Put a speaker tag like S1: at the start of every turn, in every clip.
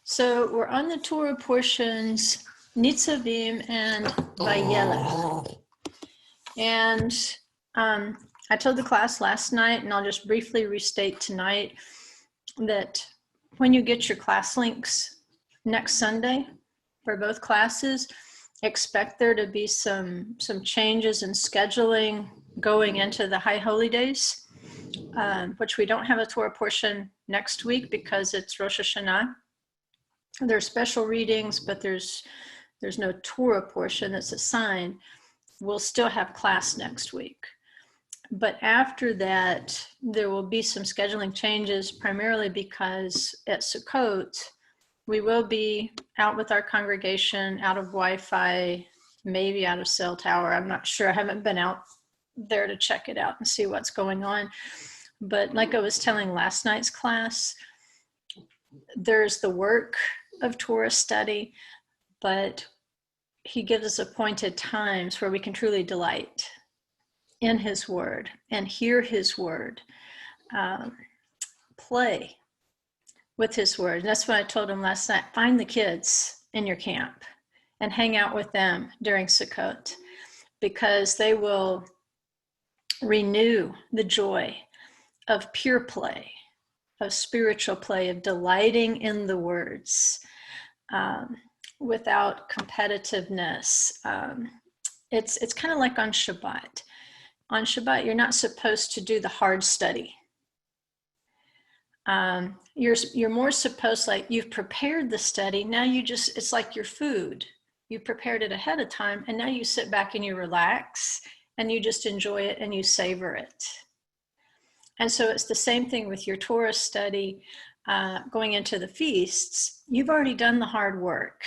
S1: So we're on the Torah portions, Nitzavim and Vayelech. And I told the class last night, and I'll just briefly restate tonight, that when you get your class links next Sunday for both classes, expect there to be some changes in scheduling going into the High Holy Days, which we don't have a Torah portion next week because it's Rosh Hashanah. There's special readings, but there's no Torah portion that's assigned. We'll still have class next week. But after that, there will be some scheduling changes, primarily because at Sukkot, we will be out with our congregation, out of Wi-Fi, maybe out of cell tower. I'm not sure. I haven't been out there to check it out and see what's going on. But like I was telling last night's class, there's the work of Torah study, but he gives us appointed times where we can truly delight in his word and hear his word, play with his word. And that's what I told him last night. Find the kids in your camp and hang out with them during Sukkot, because they will renew the joy of pure play, of spiritual play, of delighting in the words without competitiveness. It's kind of like on Shabbat. On Shabbat, you're not supposed to do the hard study. You're more supposed, like, you've prepared the study. Now it's like your food. You prepared it ahead of time, and now you sit back and you relax and you just enjoy it and you savor it. And so it's the same thing with your Torah study going into the feasts. You've already done the hard work.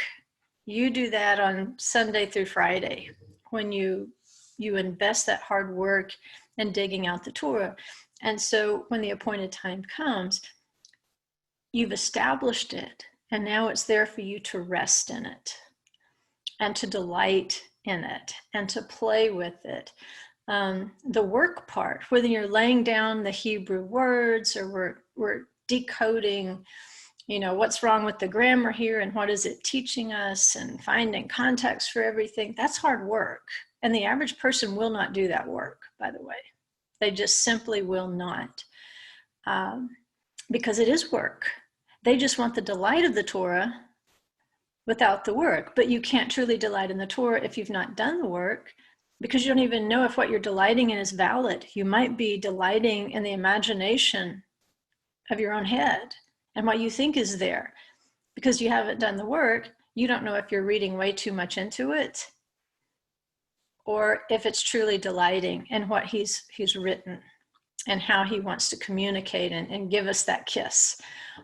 S1: You do that on Sunday through Friday when you invest that hard work in digging out the Torah. And so when the appointed time comes, you've established it, and now it's there for you to rest in it and to delight in it and to play with it. The work part, whether you're laying down the Hebrew words or we're decoding, what's wrong with the grammar here and what is it teaching us, and finding context for everything, that's hard work. And the average person will not do that work, by the way. They just simply will not, because it is work. They just want the delight of the Torah without the work. But you can't truly delight in the Torah if you've not done the work, because you don't even know if what you're delighting in is valid. You might be delighting in the imagination of your own head and what you think is there. Because you haven't done the work, you don't know if you're reading way too much into it, or if it's truly delighting in what he's written and how he wants to communicate and give us that kiss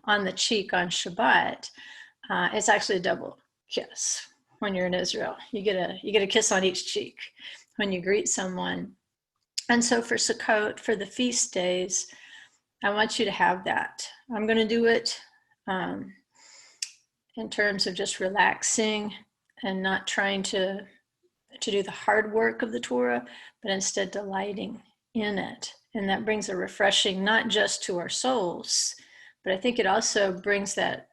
S1: on the cheek on Shabbat. It's actually a double kiss when you're in Israel. You get a kiss on each cheek when you greet someone. And so for Sukkot, for the feast days, I want you to have that. I'm going to do it in terms of just relaxing and not trying to do the hard work of the Torah, but instead delighting in it. And that brings a refreshing, not just to our souls, but I think it also brings that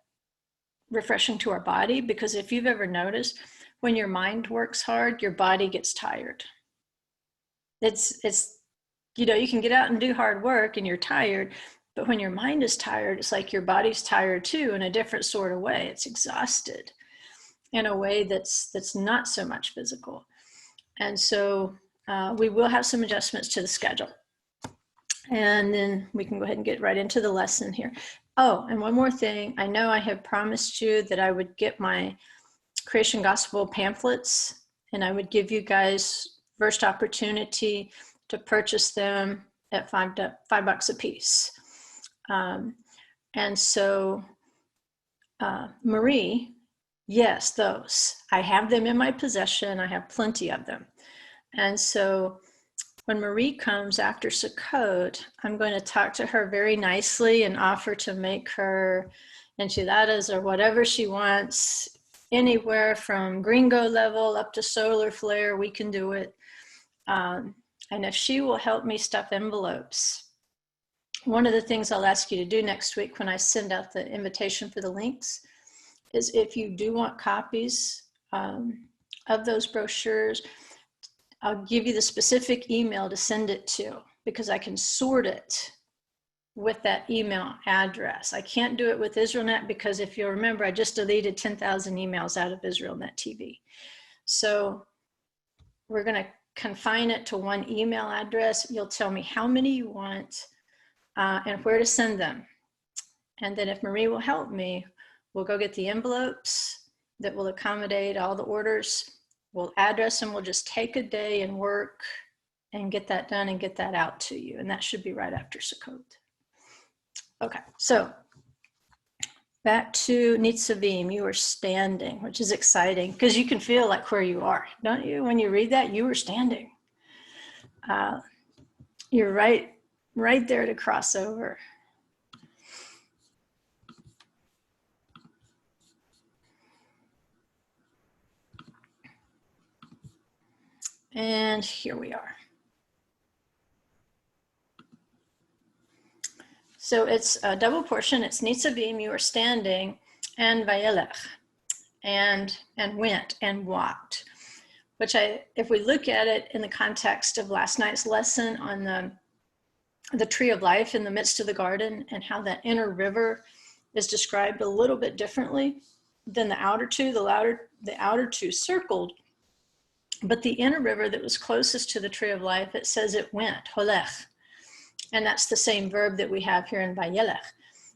S1: refreshing to our body, because if you've ever noticed, when your mind works hard, your body gets tired. It's you can get out and do hard work and you're tired, but when your mind is tired, it's like your body's tired too, in a different sort of way. It's exhausted in a way that's not so much physical. And so we will have some adjustments to the schedule. And then we can go ahead and get right into the lesson here. Oh, and one more thing. I know I have promised you that I would get my Creation Gospel pamphlets, and I would give you guys first opportunity to purchase them at $5 a piece. And so Marie, yes, those. I have them in my possession. I have plenty of them. And so when Marie comes after Sukkot, I'm going to talk to her very nicely and offer to make her enchiladas or whatever she wants, anywhere from gringo level up to solar flare, we can do it. And if she will help me stuff envelopes one of the things I'll ask you to do next week when I send out the invitation for the links is if you do want copies of those brochures, I'll give you the specific email to send it to, because I can sort it with that email address. I can't do it with IsraelNet because if you'll remember, I just deleted 10,000 emails out of IsraelNet TV. So we're going to confine it to one email address. You'll tell me how many you want and where to send them. And then if Marie will help me, we'll go get the envelopes that will accommodate all the orders. We'll address them. We'll just take a day and work and get that done and get that out to you. And that should be right after Sukkot. Okay, so back to Nitzavim. You are standing, which is exciting because you can feel like where you are, don't you? When you read that, you were standing. You're right there to cross over. And here we are. So it's a double portion. It's Nitzavim, you are standing, and Vayelech, and went and walked. Which if we look at it in the context of last night's lesson on the tree of life in the midst of the garden and how that inner river is described a little bit differently than the outer two. The outer two circled, but the inner river that was closest to the tree of life, it says it went, holech. And that's the same verb that we have here in Vayelech.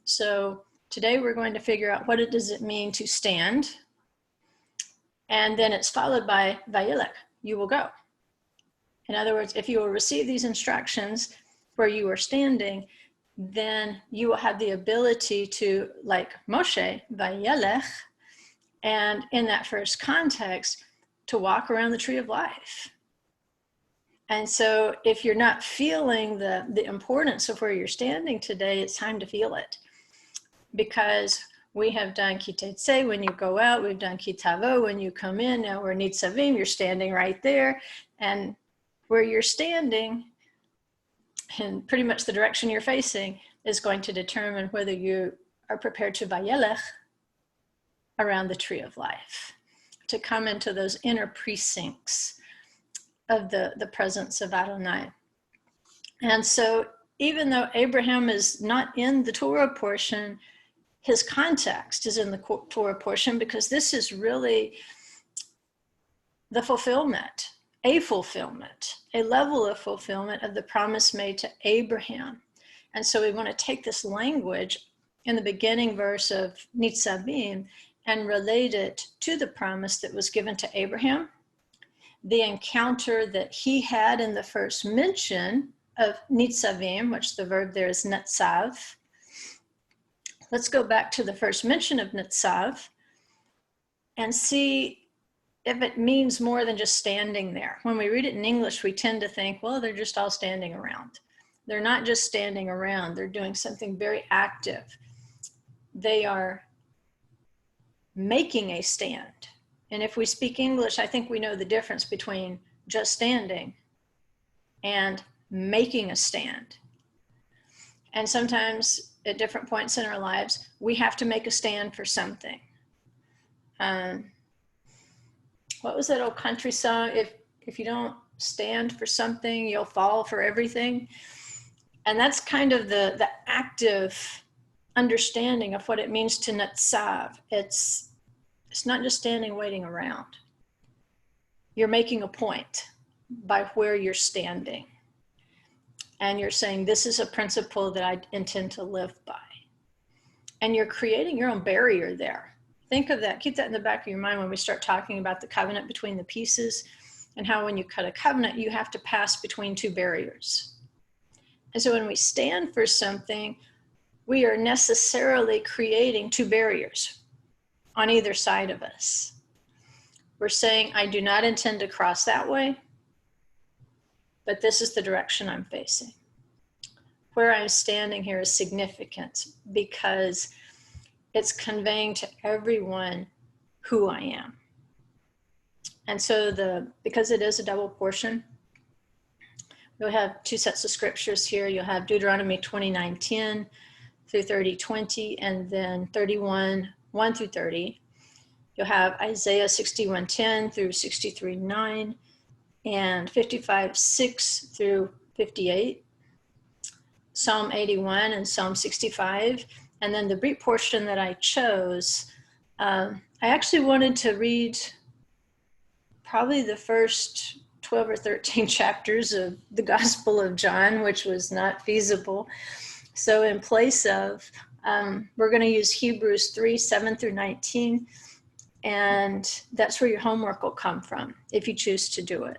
S1: So today we're going to figure out what does it mean to stand. And then it's followed by Vayelech, you will go. In other words, if you will receive these instructions where you are standing, then you will have the ability to, like Moshe, Vayelech, and in that first context, to walk around the tree of life. And so if you're not feeling the importance of where you're standing today, it's time to feel it. Because we have done Kitetse when you go out, we've done Kitavo when you come in, now we're Nitzavim, you're standing right there. And where you're standing, and pretty much the direction you're facing, is going to determine whether you are prepared to Vayelech around the tree of life, to come into those inner precincts of the presence of Adonai. And so even though Abraham is not in the Torah portion, his context is in the Torah portion, because this is really the fulfillment, a level of fulfillment of the promise made to Abraham. And so we want to take this language in the beginning verse of Nitzavim and relate it to the promise that was given to Abraham, the encounter that he had in the first mention of Nitzavim, which the verb there is Nitzav. Let's go back to the first mention of Nitzav and see if it means more than just standing there. When we read it in English, we tend to think, well, they're just all standing around. They're not just standing around. They're doing something very active. They are making a stand. And if we speak English, I think we know the difference between just standing and making a stand. And sometimes at different points in our lives, we have to make a stand for something. What was that old country song? If you don't stand for something, you'll fall for everything. And that's kind of the active understanding of what it means to Nitzav. It's not just standing, waiting around. You're making a point by where you're standing. And you're saying, this is a principle that I intend to live by. And you're creating your own barrier there. Think of that. Keep that in the back of your mind when we start talking about the covenant between the pieces, and how when you cut a covenant, you have to pass between two barriers. And so when we stand for something, we are necessarily creating two barriers on either side of us. We're saying, I do not intend to cross that way, but this is the direction I'm facing. Where I'm standing here is significant because it's conveying to everyone who I am. And so because it is a double portion, You'll have two sets of scriptures here. You'll have Deuteronomy 29:10 through 30:20, and then 31:1 through 30. You'll have Isaiah 61:10 through 63:9, and 55:6 through 58, Psalm 81 and Psalm 65. And then the brief portion that I chose, I actually wanted to read probably the first 12 or 13 chapters of the Gospel of John, which was not feasible. So in place of, we're going to use Hebrews 3:7 through 19, and that's where your homework will come from if you choose to do it.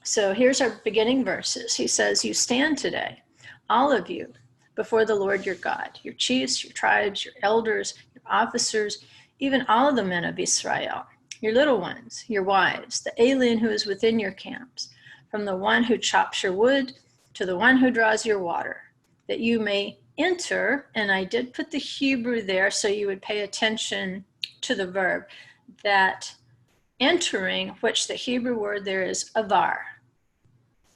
S1: So here's our beginning verses. He says, "You stand today, all of you, before the Lord your God, your chiefs, your tribes, your elders, your officers, even all of the men of Israel, your little ones, your wives, the alien who is within your camps, from the one who chops your wood to the one who draws your water, that you may enter," and I did put the Hebrew there so you would pay attention to the verb, that entering, which the Hebrew word there is avar,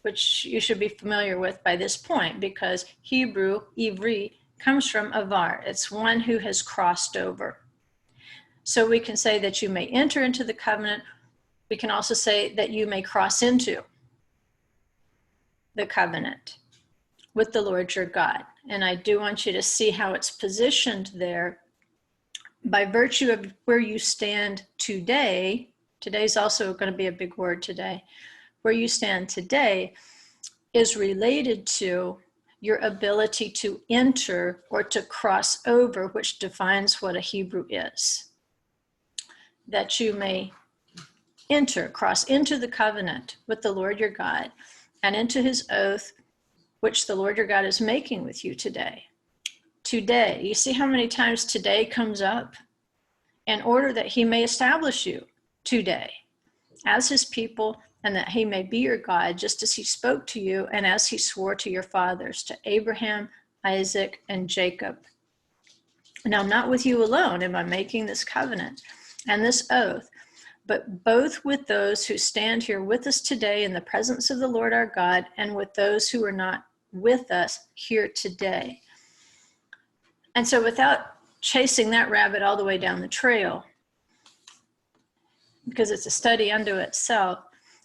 S1: which you should be familiar with by this point, because Hebrew, ivri, comes from avar. It's one who has crossed over. So we can say that you may enter into the covenant. We can also say that you may cross into the covenant with the Lord your God. And I do want you to see how it's positioned there by virtue of where you stand today. Today's also going to be a big word today. Where you stand today is related to your ability to enter or to cross over, which defines what a Hebrew is. That you may enter, cross into the covenant with the Lord your God and into his oath, which the Lord your God is making with you today. Today, you see how many times today comes up? In order that he may establish you today as his people, and that he may be your God, just as he spoke to you and as he swore to your fathers, to Abraham, Isaac, and Jacob. Now, not with you alone am I making this covenant and this oath, but both with those who stand here with us today in the presence of the Lord our God, and with those who are not with us here today. And so without chasing that rabbit all the way down the trail, because it's a study unto itself,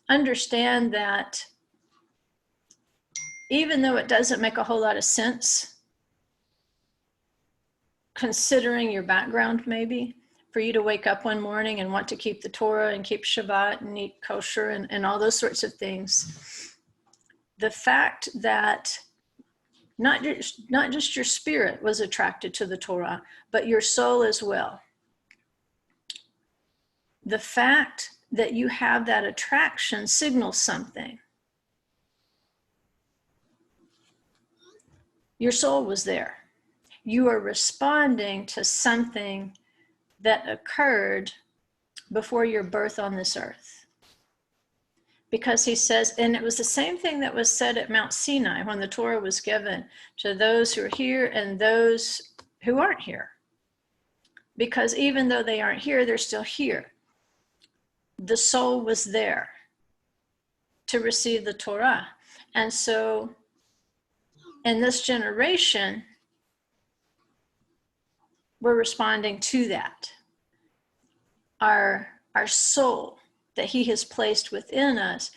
S1: understand that even though it doesn't make a whole lot of sense, considering your background maybe, for you to wake up one morning and want to keep the Torah and keep Shabbat and eat kosher and all those sorts of things, the fact that not just your spirit was attracted to the Torah, but your soul as well. The fact that you have that attraction signals something. Your soul was there. You are responding to something that occurred before your birth on this earth. Because he says, and it was the same thing that was said at Mount Sinai when the Torah was given to those who are here and those who aren't here. Because even though they aren't here, they're still here. The soul was there to receive the Torah. And so in this generation, we're responding to that. Our soul that he has placed within us,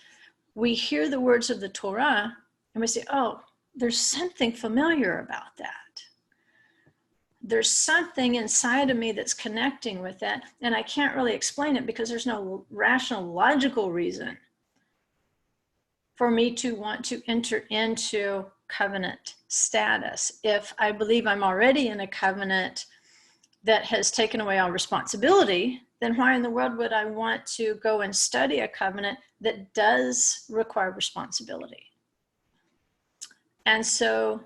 S1: we hear the words of the Torah and we say, oh, there's something familiar about that. There's something inside of me that's connecting with that, and I can't really explain it because there's no rational, logical reason for me to want to enter into covenant status. If I believe I'm already in a covenant that has taken away all responsibility, then why in the world would I want to go and study a covenant that does require responsibility? And so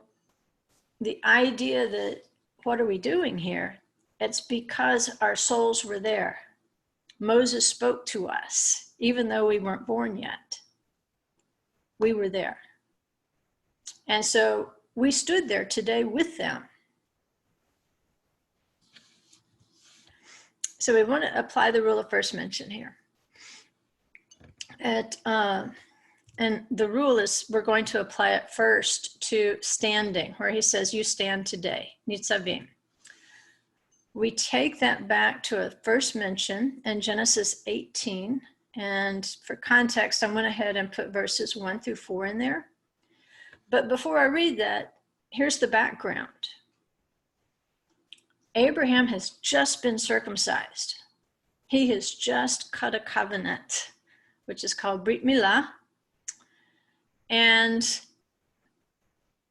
S1: the idea that, what are we doing here? It's because our souls were there. Moses spoke to us, even though we weren't born yet. We were there. And so we stood there today with them. So we want to apply the rule of first mention here. And And the rule is we're going to apply it first to standing, where he says, you stand today, Nitzavim. We take that back to a first mention in Genesis 18. And for context, I went ahead and put verses 1 through 4 in there. But before I read that, here's the background. Abraham has just been circumcised. He has just cut a covenant, which is called Brit Milah. And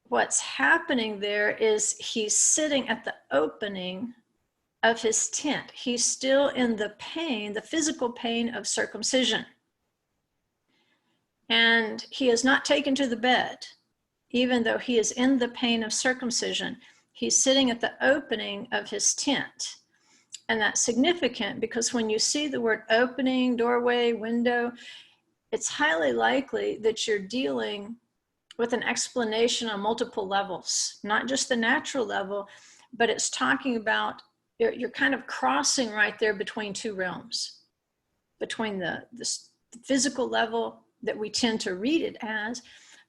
S1: what's happening there is he's sitting at the opening of his tent. He's still in the pain, the physical pain of circumcision. And he is not taken to the bed, even though he is in the pain of circumcision. He's sitting at the opening of his tent. And that's significant because when you see the word opening, doorway, window, it's highly likely that you're dealing with an explanation on multiple levels, not just the natural level, but it's talking about you're kind of crossing right there between two realms, between the physical level that we tend to read it as,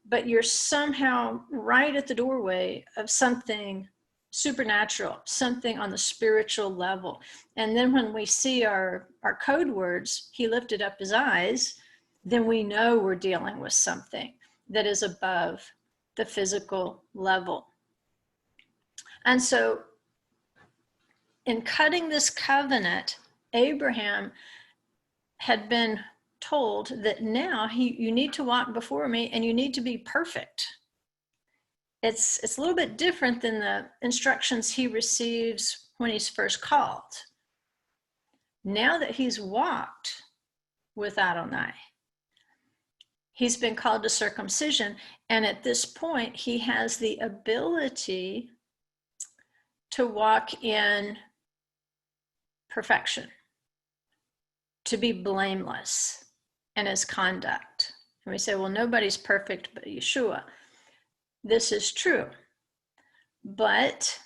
S1: but you're somehow right at the doorway of something supernatural, something on the spiritual level. And then when we see our code words, he lifted up his eyes, then we know we're dealing with something that is above the physical level. And so in cutting this covenant, Abraham had been told that now you need to walk before me and you need to be perfect. It's a little bit different than the instructions he receives when he's first called. Now that he's walked with Adonai, he's been called to circumcision, and at this point, he has the ability to walk in perfection, to be blameless in his conduct. And we say, well, nobody's perfect but Yeshua. This is true, but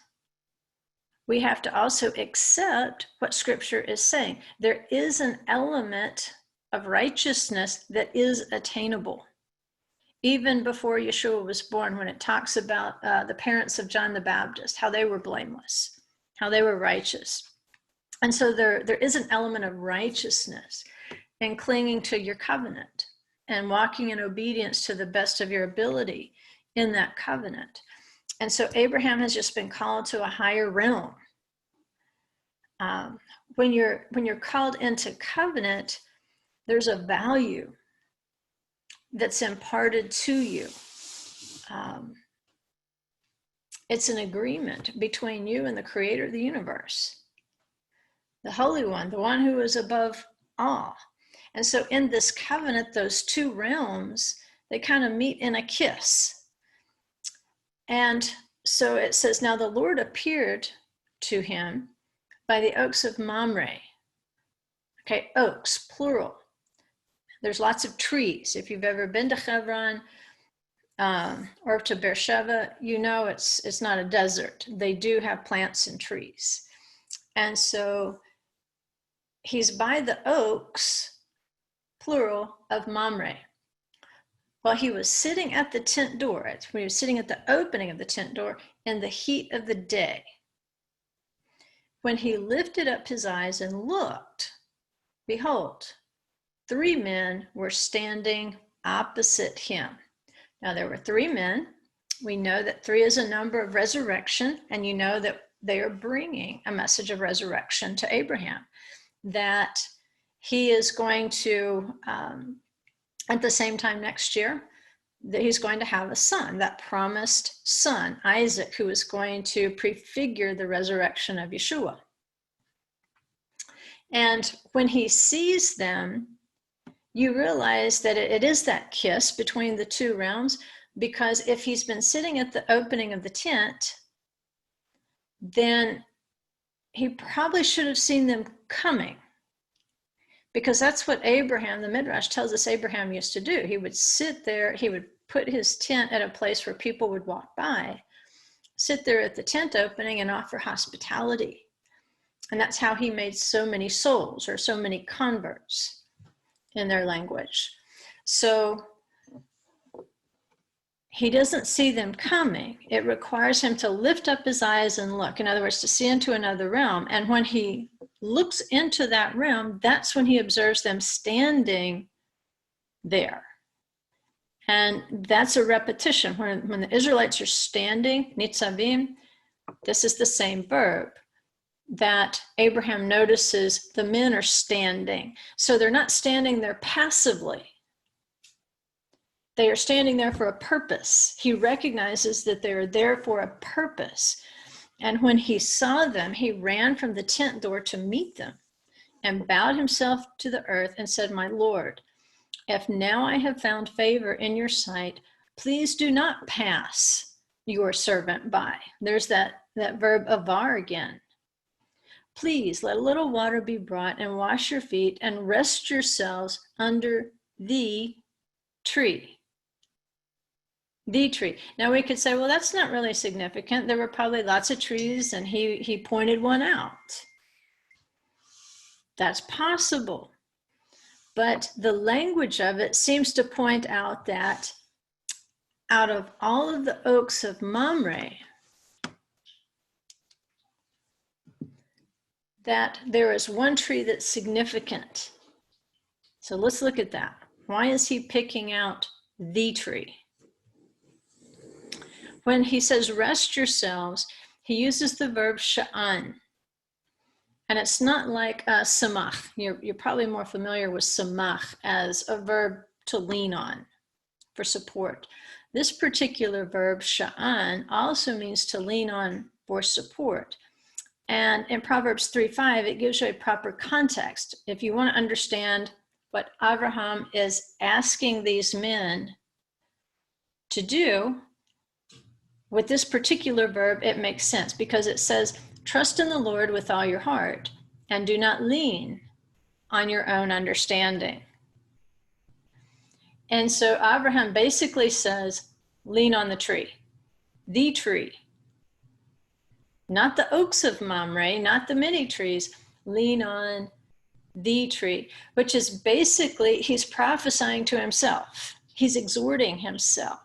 S1: we have to also accept what Scripture is saying. There is an element of righteousness that is attainable. Even before Yeshua was born, when it talks about the parents of John the Baptist, how they were blameless, how they were righteous. And so there is an element of righteousness in clinging to your covenant and walking in obedience to the best of your ability in that covenant. And so Abraham has just been called to a higher realm. When you're called into covenant, there's a value that's imparted to you. It's an agreement between you and the creator of the universe, the Holy One, the one who is above all. And so in this covenant, those two realms, they kind of meet in a kiss. And so it says, now the Lord appeared to him by the oaks of Mamre. Okay, oaks, plural. There's lots of trees. If you've ever been to Hebron or to Beersheba, you know it's not a desert. They do have plants and trees. And so he's by the oaks, plural, of Mamre. While he was sitting at the tent door, when he was sitting at the opening of the tent door in the heat of the day, when he lifted up his eyes and looked, behold, 3 men were standing opposite him. Now there were 3 men. We know that 3 is a number of resurrection, and you know that they are bringing a message of resurrection to Abraham, that he is going to, at the same time next year, that he's going to have a son, that promised son, Isaac, who is going to prefigure the resurrection of Yeshua. And when he sees them, you realize that it is that kiss between the two realms, because if he's been sitting at the opening of the tent, then he probably should have seen them coming. Because that's what Abraham, the Midrash tells us Abraham used to do. He would sit there, he would put his tent at a place where people would walk by, sit there at the tent opening and offer hospitality. And that's how he made so many souls, or so many converts in their language. So he doesn't see them coming. It requires him to lift up his eyes and look. In other words, to see into another realm. And when he looks into that realm, that's when he observes them standing there. And that's a repetition. When the Israelites are standing, Nitzavim, this is the same verb that Abraham notices the men are standing. So they're not standing there passively. They are standing there for a purpose. He recognizes that they are there for a purpose. And when he saw them, he ran from the tent door to meet them and bowed himself to the earth and said, "My Lord, if now I have found favor in your sight, please do not pass your servant by." There's that verb avar again. "Please let a little water be brought and wash your feet and rest yourselves under the tree." The tree. Now we could say, well, that's not really significant. There were probably lots of trees and he pointed one out. That's possible. But the language of it seems to point out that out of all of the oaks of Mamre, that there is one tree that's significant. So let's look at that. Why is he picking out the tree? When he says rest yourselves, he uses the verb sha'an. And it's not like samach. You're probably more familiar with samach as a verb to lean on for support. This particular verb sha'an also means to lean on for support. And in Proverbs 3:5, it gives you a proper context. If you want to understand what Abraham is asking these men to do, with this particular verb, it makes sense because it says, trust in the Lord with all your heart and do not lean on your own understanding. And so Abraham basically says, lean on the tree. Not the oaks of Mamre, not the many trees, lean on the tree, which is basically, he's prophesying to himself. He's exhorting himself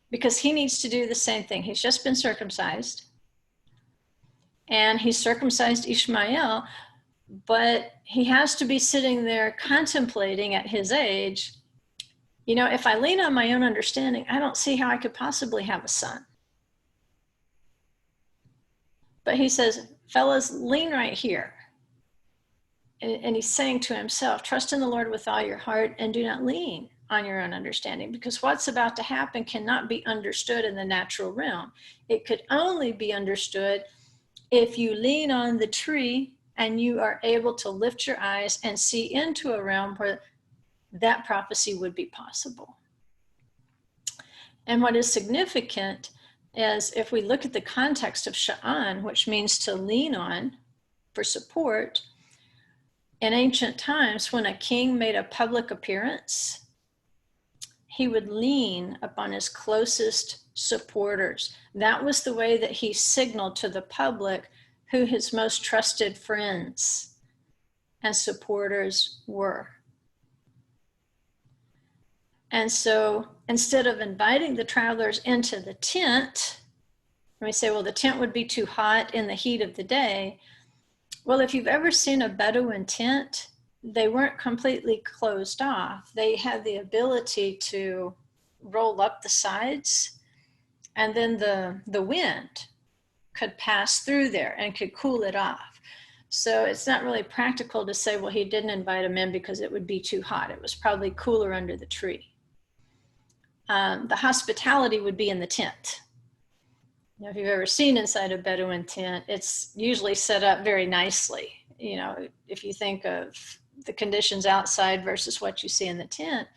S1: because he needs to do the same thing. He's just been circumcised and he's circumcised Ishmael, but he has to be sitting there contemplating at his age, you know, if I lean on my own understanding, I don't see how I could possibly have a son. But he says, fellas, lean right here. And he's saying to himself, trust in the Lord with all your heart and do not lean on your own understanding, because what's about to happen cannot be understood in the natural realm. It could only be understood if you lean on the tree and you are able to lift your eyes and see into a realm where that prophecy would be possible. And what is significant is if we look at the context of sha'an, which means to lean on for support, in ancient times, when a king made a public appearance, he would lean upon his closest supporters. That was the way that he signaled to the public who his most trusted friends and supporters were. And so instead of inviting the travelers into the tent, we say, well, the tent would be too hot in the heat of the day. Well, if you've ever seen a Bedouin tent, they weren't completely closed off. They had the ability to roll up the sides, and then the wind could pass through there and could cool it off. So it's not really practical to say, well, he didn't invite them in because it would be too hot. It was probably cooler under the tree. The hospitality would be in the tent. Now, if you've ever seen inside a Bedouin tent, it's usually set up very nicely. You know, if you think of the conditions outside versus what you see in the tent,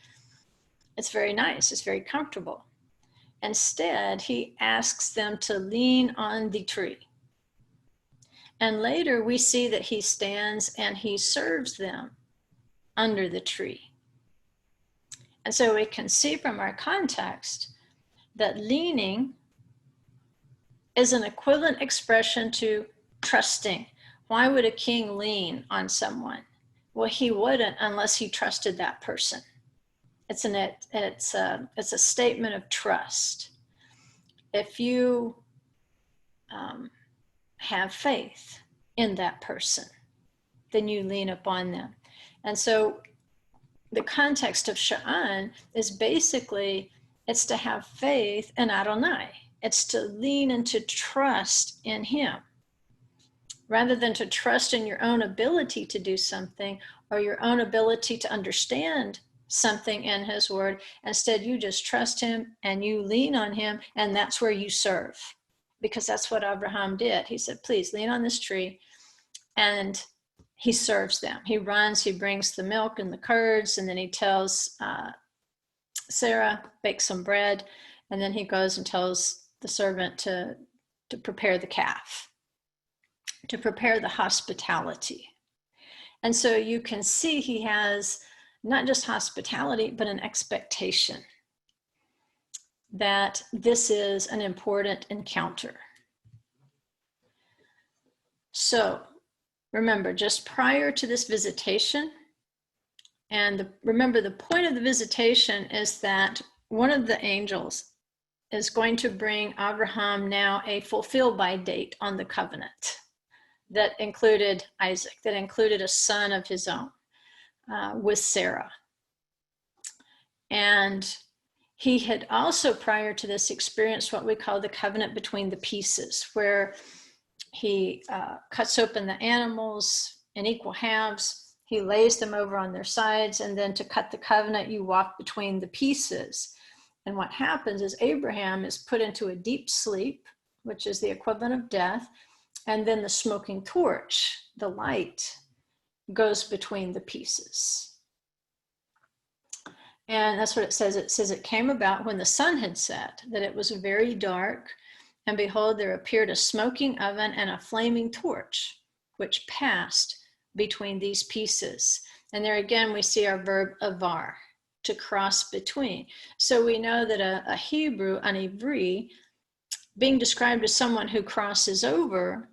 S1: it's very nice, it's very comfortable. Instead, he asks them to lean on the tree. And later we see that he stands and he serves them under the tree. And so we can see from our context that leaning is an equivalent expression to trusting. Why would a king lean on someone? Well, he wouldn't unless he trusted that person. it's a statement of trust. If you have faith in that person, then you lean upon them. And so the context of Sha'an is basically, it's to have faith in Adonai. It's to lean and to trust in him, rather than to trust in your own ability to do something or your own ability to understand something in his word. Instead, you just trust him and you lean on him, and that's where you serve. Because that's what Abraham did. He said, please lean on this tree, and he serves them. He runs, he brings the milk and the curds, and then he tells Sarah, bake some bread, and then he goes and tells the servant to prepare the calf, to prepare the hospitality. And so you can see he has not just hospitality, but an expectation that this is an important encounter. So remember, just prior to this visitation, and remember the point of the visitation is that one of the angels is going to bring Abraham now a fulfill by date on the covenant that included Isaac, that included a son of his own with Sarah. And he had also, prior to this, experienced what we call the covenant between the pieces, where he cuts open the animals in equal halves, he lays them over on their sides, and then to cut the covenant, you walk between the pieces. And what happens is Abraham is put into a deep sleep, which is the equivalent of death, and then the smoking torch, the light, goes between the pieces. And that's what it says. It says it came about when the sun had set, that it was very dark, and behold, there appeared a smoking oven and a flaming torch, which passed between these pieces. And there again, we see our verb avar, to cross between. So we know that a Hebrew, an Ivri, being described as someone who crosses over,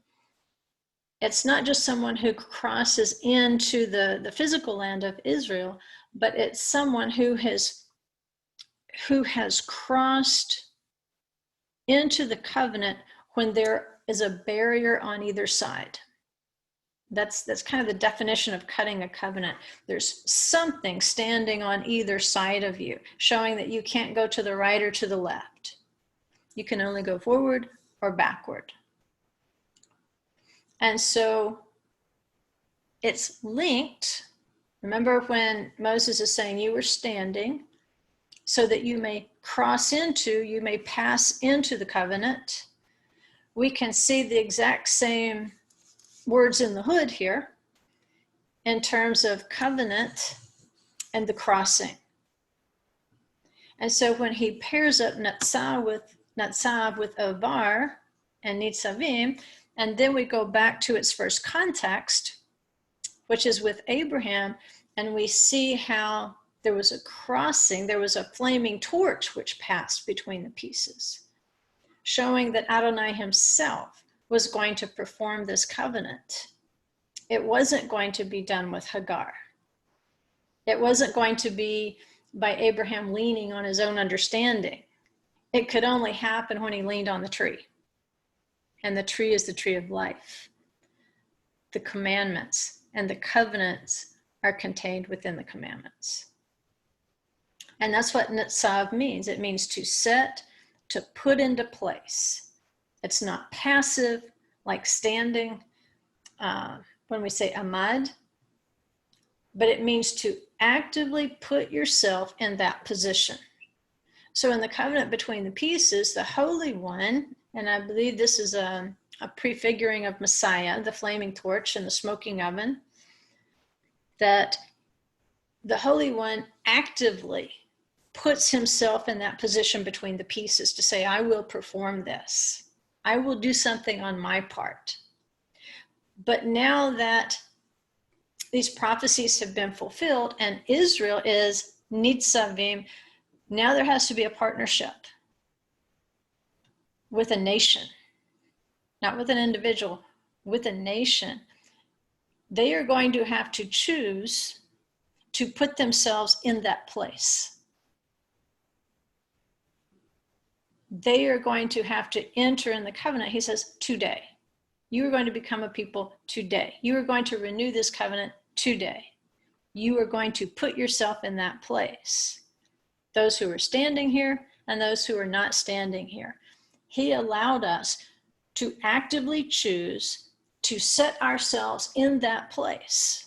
S1: it's not just someone who crosses into the physical land of Israel, but it's someone who has crossed into the covenant when there is a barrier on either side. That's kind of the definition of cutting a covenant. There's something standing on either side of you, showing that you can't go to the right or to the left. You can only go forward or backward. And so it's linked. Remember when Moses is saying you were standing so that you may you may pass into the covenant. We can see the exact same words in the hood here in terms of covenant and the crossing. And so when he pairs up Netzav with Avar and Nitzavim, and then we go back to its first context, which is with Abraham, and we see how there was a crossing, there was a flaming torch which passed between the pieces, showing that Adonai himself was going to perform this covenant. It wasn't going to be done with Hagar. It wasn't going to be by Abraham leaning on his own understanding. It could only happen when he leaned on the tree. And the tree is the tree of life. The commandments and the covenants are contained within the commandments. And that's what Nitzav means. It means to set, to put into place. It's not passive, like standing, when we say amad, but it means to actively put yourself in that position. So in the covenant between the pieces, the Holy One, and I believe this is a prefiguring of Messiah, the flaming torch and the smoking oven, that the Holy One actively puts himself in that position between the pieces to say, I will perform this. I will do something on my part. But now that these prophecies have been fulfilled and Israel is Nitzavim, now there has to be a partnership with a nation, not with an individual, with a nation. They are going to have to choose to put themselves in that place. they are going to have to enter in the covenant. He says, today. You are going to become a people today. You are going to renew this covenant today. You are going to put yourself in that place. Those who are standing here and those who are not standing here. He allowed us to actively choose to set ourselves in that place,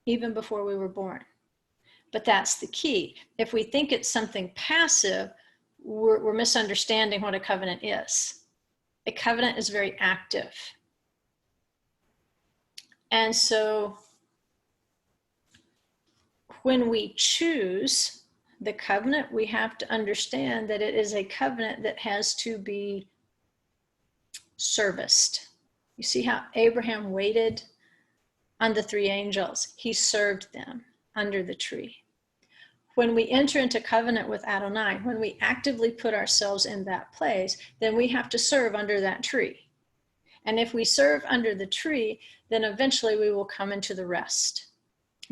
S1: even before we were born. But that's the key. If we think it's something passive, we're misunderstanding what a covenant is. A covenant is very active. And so when we choose the covenant, we have to understand that it is a covenant that has to be serviced. You see how Abraham waited on the three angels? He served them under the tree. When we enter into covenant with Adonai, when we actively put ourselves in that place, then we have to serve under that tree. And if we serve under the tree, then eventually we will come into the rest,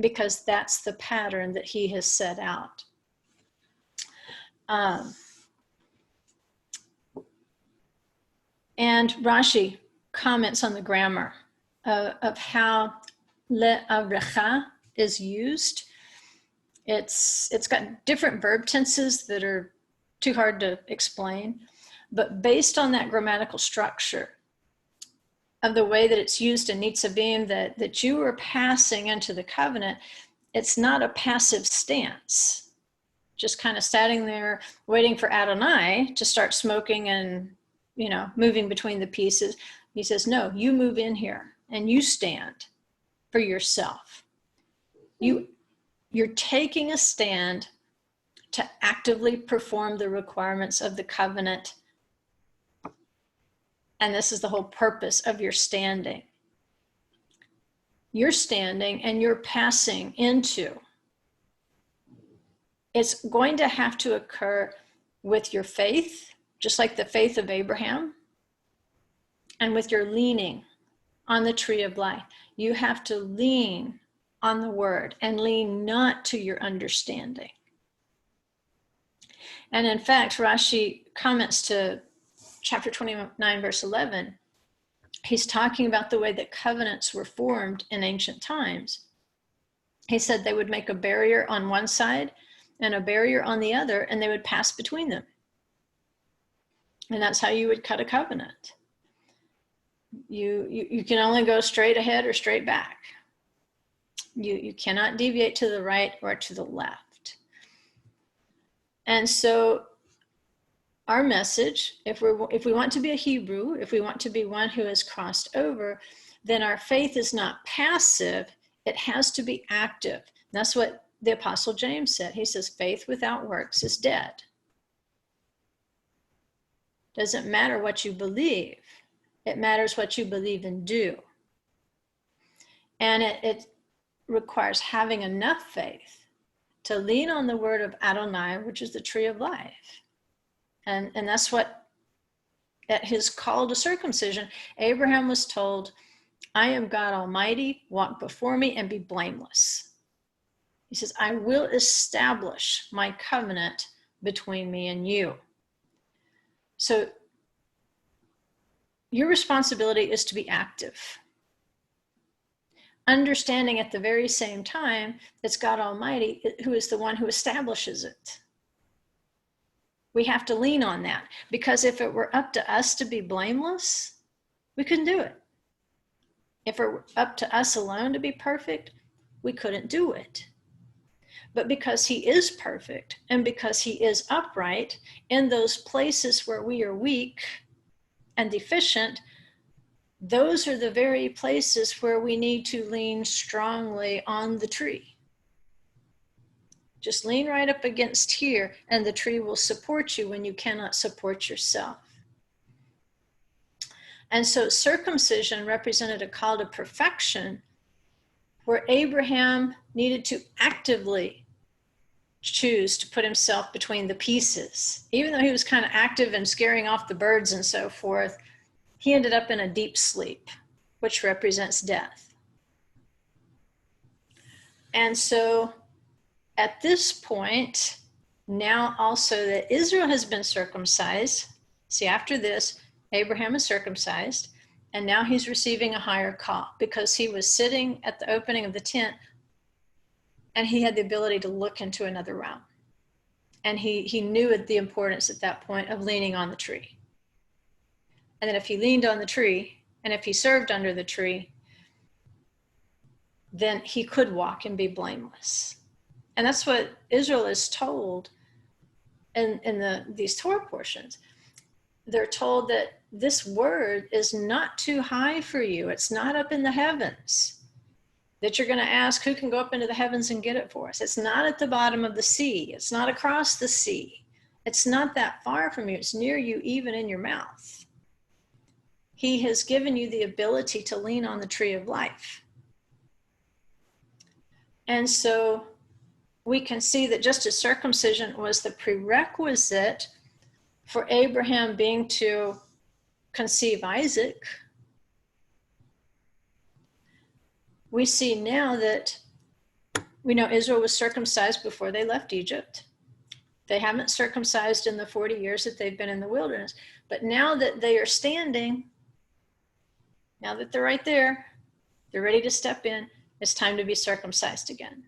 S1: because that's the pattern that he has set out. And Rashi comments on the grammar of how le'avrecha is used. It's got different verb tenses that are too hard to explain, but based on that grammatical structure of the way that it's used in Nitzavim, that you are passing into the covenant, it's not a passive stance, just kind of standing there waiting for Adonai to start smoking and, moving between the pieces. He says, no, you move in here and you stand for yourself. You're taking a stand to actively perform the requirements of the covenant. And this is the whole purpose of your standing. You're standing and you're passing into. It's going to have to occur with your faith, just like the faith of Abraham, and with your leaning on the tree of life. You have to lean on the word and lean not to your understanding. And in fact, Rashi comments to chapter 29, verse 11. He's talking about the way that covenants were formed in ancient times. He said they would make a barrier on one side and a barrier on the other, and they would pass between them. And that's how you would cut a covenant. You can only go straight ahead or straight back. You cannot deviate to the right or to the left. And so our message, if we want to be a Hebrew, if we want to be one who has crossed over, then our faith is not passive, it has to be active. That's what the Apostle James said. He says, faith without works is dead. Doesn't matter what you believe, it matters what you believe and do. And it requires having enough faith to lean on the word of Adonai, which is the tree of life. And that's what, at his call to circumcision, Abraham was told, I am God Almighty, walk before me and be blameless. He says, I will establish my covenant between me and you. So your responsibility is to be active. Understanding at the very same time it's God Almighty who is the one who establishes it. We have to lean on that, because if it were up to us to be blameless, we couldn't do it. If it were up to us alone to be perfect, we couldn't do it. But because he is perfect and because he is upright, in those places where we are weak and deficient, those are the very places where we need to lean strongly on the tree. Just lean right up against here and the tree will support you when you cannot support yourself. And so circumcision represented a call to perfection where Abraham needed to actively choose to put himself between the pieces. Even though he was kind of active and scaring off the birds and so forth, he ended up in a deep sleep, which represents death. And so at this point, now also that Israel has been circumcised. See, after this, Abraham is circumcised, and now he's receiving a higher call because he was sitting at the opening of the tent and he had the ability to look into another realm. And he knew the importance at that point of leaning on the tree. And then if he leaned on the tree, and if he served under the tree, then he could walk and be blameless. And that's what Israel is told in these Torah portions. They're told that this word is not too high for you. It's not up in the heavens. That you're going to ask, who can go up into the heavens and get it for us? It's not at the bottom of the sea. It's not across the sea. It's not that far from you. It's near you, even in your mouth. He has given you the ability to lean on the tree of life. And so we can see that just as circumcision was the prerequisite for Abraham being to conceive Isaac, we see now that we know Israel was circumcised before they left Egypt. They haven't circumcised in the 40 years that they've been in the wilderness. But now that they are standing, now that they're right there, they're ready to step in, it's time to be circumcised again.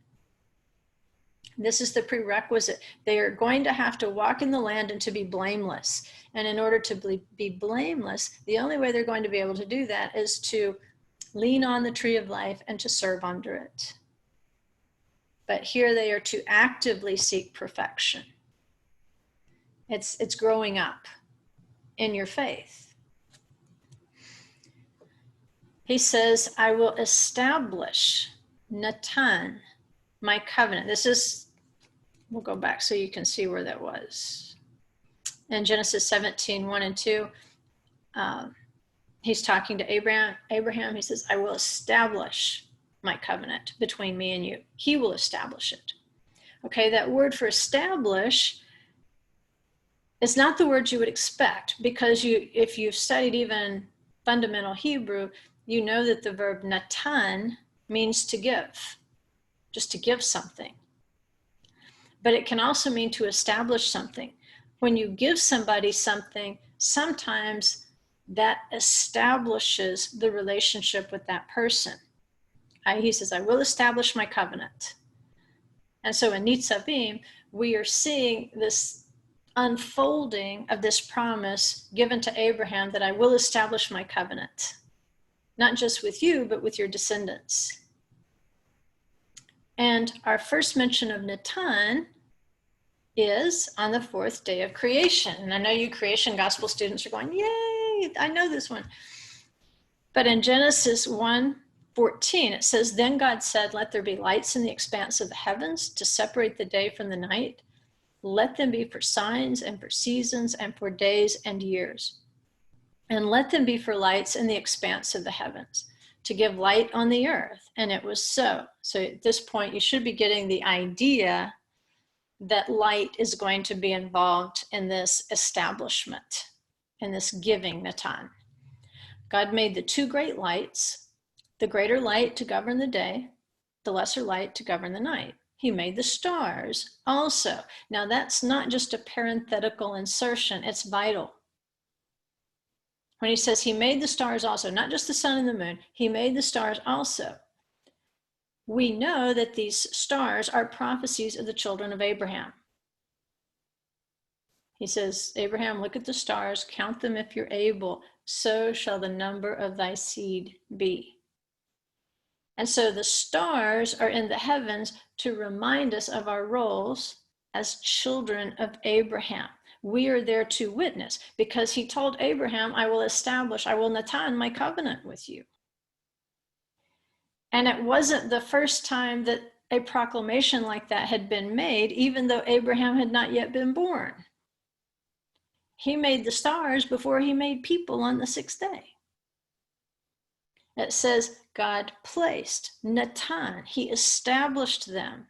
S1: This is the prerequisite. They are going to have to walk in the land and to be blameless. And in order to be blameless, the only way they're going to be able to do that is to lean on the tree of life and to serve under it. But here they are to actively seek perfection. It's growing up in your faith. He says, I will establish Natan, my covenant. We'll go back so you can see where that was. In Genesis 17, 1 and 2, he's talking to Abraham. He says, I will establish my covenant between me and you. He will establish it. Okay, that word for establish is not the word you would expect, because if you've studied even fundamental Hebrew, you know that the verb natan means to give, just to give something. But it can also mean to establish something. When you give somebody something, sometimes that establishes the relationship with that person. He says, I will establish my covenant. And so in Nitzavim, we are seeing this unfolding of this promise given to Abraham that I will establish my covenant, not just with you, but with your descendants. And our first mention of Natan is on the fourth day of creation. And I know you creation gospel students are going, yay, I know this one. But in Genesis 1:14, it says, then God said, let there be lights in the expanse of the heavens to separate the day from the night. Let them be for signs and for seasons and for days and years. And let them be for lights in the expanse of the heavens to give light on the earth. And it was so. So at this point, you should be getting the idea that light is going to be involved in this establishment, in this giving Natan. God made the two great lights, the greater light to govern the day, the lesser light to govern the night. He made the stars also. Now that's not just a parenthetical insertion, it's vital. When he says he made the stars also, not just the sun and the moon, he made the stars also. We know that these stars are prophecies of the children of Abraham. He says, Abraham, look at the stars, count them if you're able, so shall the number of thy seed be. And so the stars are in the heavens to remind us of our roles as children of Abraham. We are there to witness, because he told Abraham, I will Natan my covenant with you. And it wasn't the first time that a proclamation like that had been made, even though Abraham had not yet been born. He made the stars before he made people on the sixth day. It says God placed Natan, he established them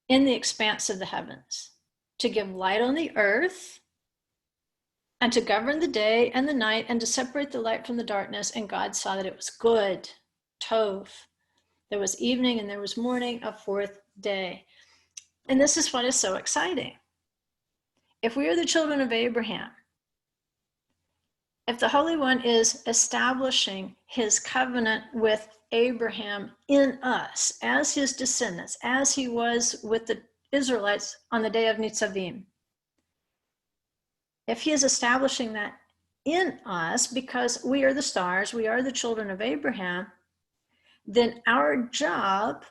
S1: in the expanse of the heavens to give light on the earth and to govern the day and the night and to separate the light from the darkness. And God saw that it was good. Tov. There was evening and there was morning, a fourth day. And this is what is so exciting. If we are the children of Abraham, if the Holy One is establishing his covenant with Abraham in us as his descendants, as he was with the Israelites on the day of Nitzavim, if he is establishing that in us because we are the stars, we are the children of Abraham, then our job,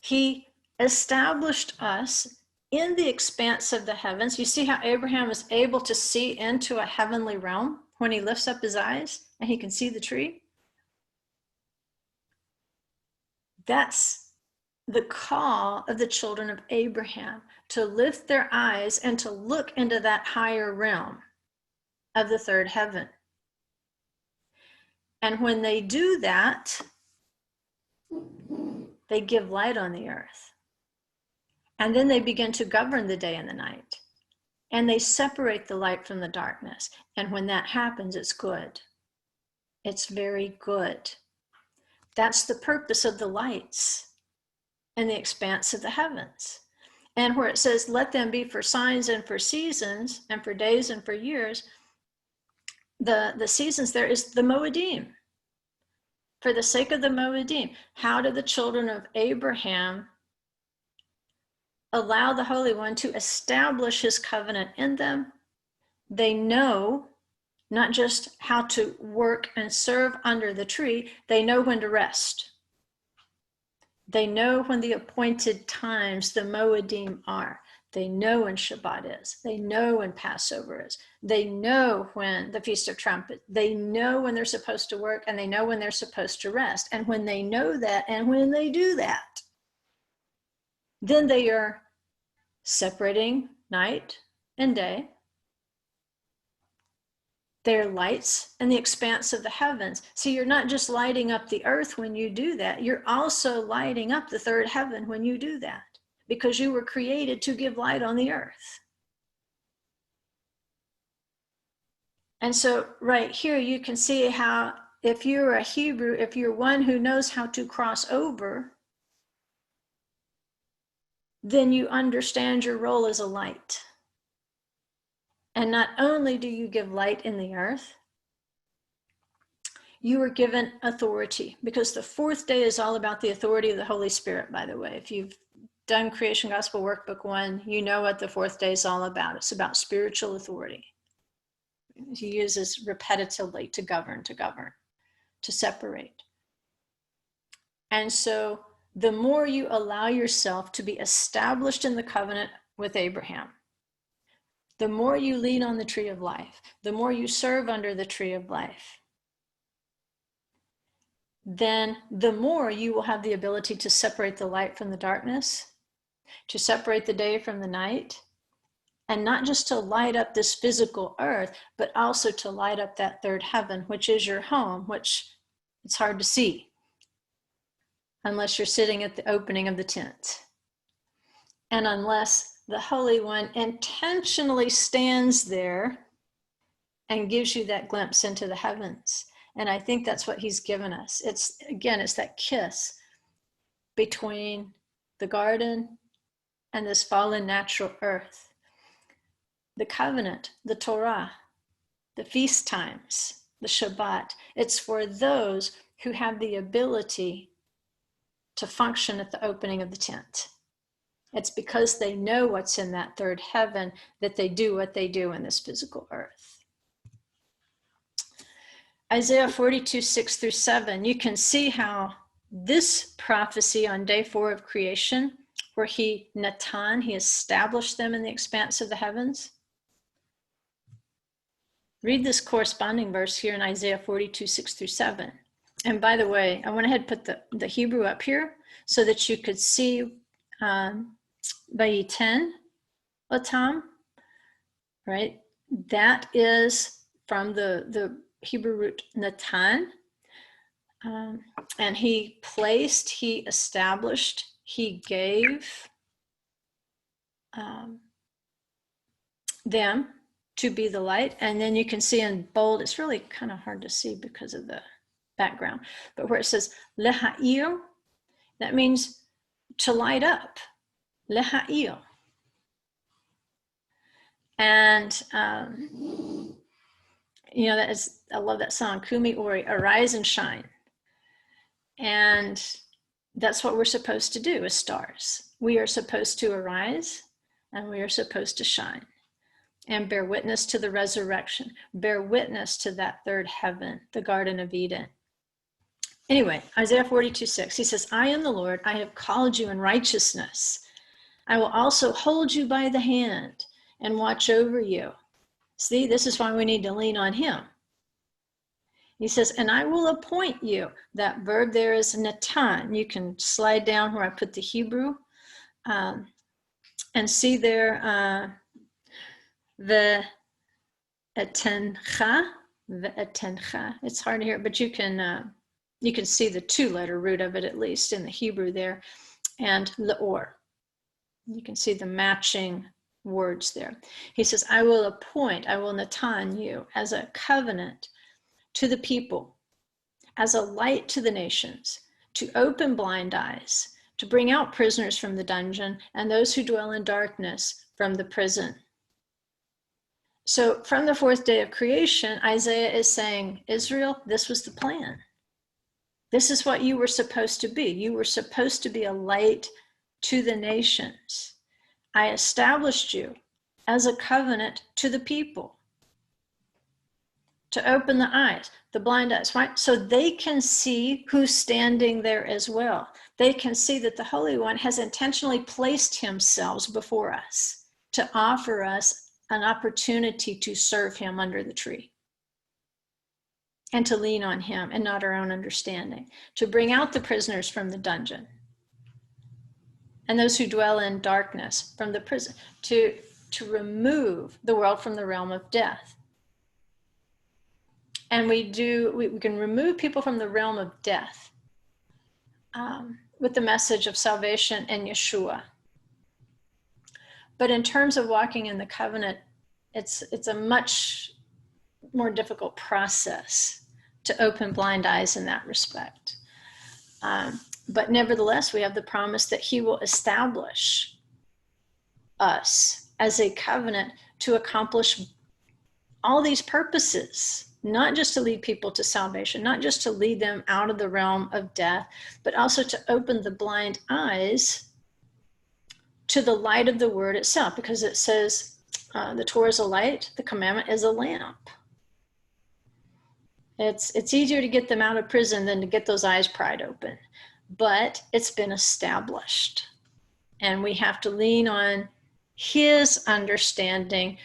S1: he established us in the expanse of the heavens. You see how Abraham is able to see into a heavenly realm when he lifts up his eyes and he can see the tree? That's the call of the children of Abraham, to lift their eyes and to look into that higher realm of the third heaven. And when they do that, they give light on the earth. And then they begin to govern the day and the night. And they separate the light from the darkness. And when that happens, it's good. It's very good. That's the purpose of the lights in the expanse of the heavens. And where it says, let them be for signs and for seasons and for days and for years, the seasons there is the moedim. For the sake of the moedim, how do the children of Abraham allow the Holy One to establish his covenant in them? They know not just how to work and serve under the tree, they know when to rest. They know when the appointed times, the moedim, are. They know when Shabbat is. They know when Passover is. They know when the Feast of Trumpets. They know when they're supposed to work, and they know when they're supposed to rest. And when they know that, and when they do that, then they are separating night and day. They're lights in the expanse of the heavens. See, you're not just lighting up the earth when you do that. You're also lighting up the third heaven when you do that, because you were created to give light on the earth. And so right here, you can see how if you're a Hebrew, if you're one who knows how to cross over, then you understand your role as a light. And not only do you give light in the earth, you are given authority, because the fourth day is all about the authority of the Holy Spirit, by the way. If you've done Creation Gospel Workbook 1, you know what the fourth day is all about. It's about spiritual authority. He uses repetitively to govern, to separate. And so the more you allow yourself to be established in the covenant with Abraham, the more you lean on the tree of life, the more you serve under the tree of life, then the more you will have the ability to separate the light from the darkness, to separate the day from the night, and not just to light up this physical earth, but also to light up that third heaven, which is your home, which it's hard to see unless you're sitting at the opening of the tent. And unless the Holy One intentionally stands there and gives you that glimpse into the heavens. And I think that's what he's given us. It's that kiss between the garden and this fallen natural earth. The covenant, the Torah, the feast times, the Shabbat. It's for those who have the ability to function at the opening of the tent. It's because they know what's in that third heaven that they do what they do in this physical earth. Isaiah 42, 6 through 7, you can see how this prophecy on day 4 of creation, where he established them in the expanse of the heavens. Read this corresponding verse here in Isaiah 42, 6 through 7. And by the way, I went ahead and put the Hebrew up here so that you could see Vayiten Otam, right? That is from the Hebrew root Natan. And he established, he gave them to be the light. And then you can see in bold, it's really kind of hard to see because of the background, but where it says Leha'ir, that means to light up. leha'il. And, you know, I love that song, Kumi Ori, arise and shine. And that's what we're supposed to do as stars. We are supposed to arise and we are supposed to shine and bear witness to the resurrection, bear witness to that third heaven, the Garden of Eden. Anyway, Isaiah 42:6, he says, I am the Lord, I have called you in righteousness. I will also hold you by the hand and watch over you. See, this is why we need to lean on him. He says, and I will appoint you. That verb there is natan. You can slide down where I put the Hebrew and see there the etencha. It's hard to hear, but you can see the 2-letter root of it, at least in the Hebrew there, and leor. You can see the matching words there. He says, I will appoint, I will natan you as a covenant to the people, as a light to the nations, to open blind eyes, to bring out prisoners from the dungeon and those who dwell in darkness from the prison. So from the 4th day of creation, Isaiah is saying, Israel, this was the plan. This is what you were supposed to be. You were supposed to be a light to the nations. I established you as a covenant to the people, to open the eyes, the blind eyes, right? So they can see who's standing there as well. They can see that the Holy One has intentionally placed himself before us to offer us an opportunity to serve him under the tree and to lean on him and not our own understanding, to bring out the prisoners from the dungeon and those who dwell in darkness from the prison, to remove the world from the realm of death. And we can remove people from the realm of death with the message of salvation in Yeshua. But in terms of walking in the covenant, it's a much more difficult process to open blind eyes in that respect. But nevertheless, we have the promise that he will establish us as a covenant to accomplish all these purposes, not just to lead people to salvation, not just to lead them out of the realm of death, but also to open the blind eyes to the light of the word itself, because it says the Torah is a light, the commandment is a lamp. It's easier to get them out of prison than to get those eyes pried open, but it's been established. And we have to lean on his understanding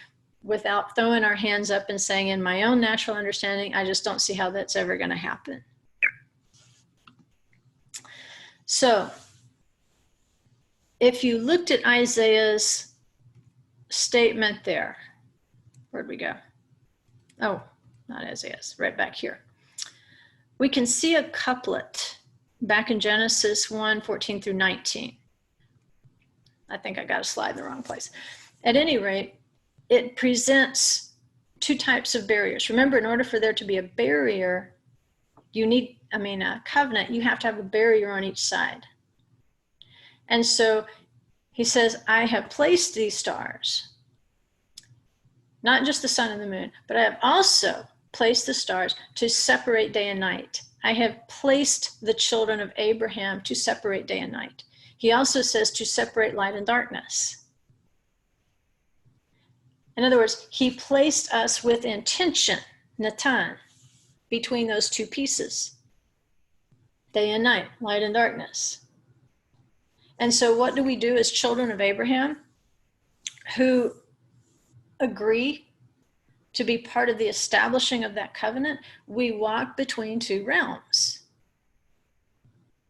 S1: without throwing our hands up and saying, in my own natural understanding, I just don't see how that's ever going to happen. So if you looked at Isaiah's statement there, where'd we go? Oh, not Isaiah's, right back here. We can see a couplet back in Genesis 1:14 through 19. I think I got a slide in the wrong place. At any rate, it presents 2 types of barriers. Remember, in order for there to be a barrier, a covenant, you have to have a barrier on each side. And so he says, I have placed these stars, not just the sun and the moon, but I have also placed the stars to separate day and night. I have placed the children of Abraham to separate day and night. He also says to separate light and darkness. In other words, he placed us with intention, natan, between those 2 pieces, day and night, light and darkness. And so what do we do as children of Abraham who agree to be part of the establishing of that covenant? We walk between 2 realms.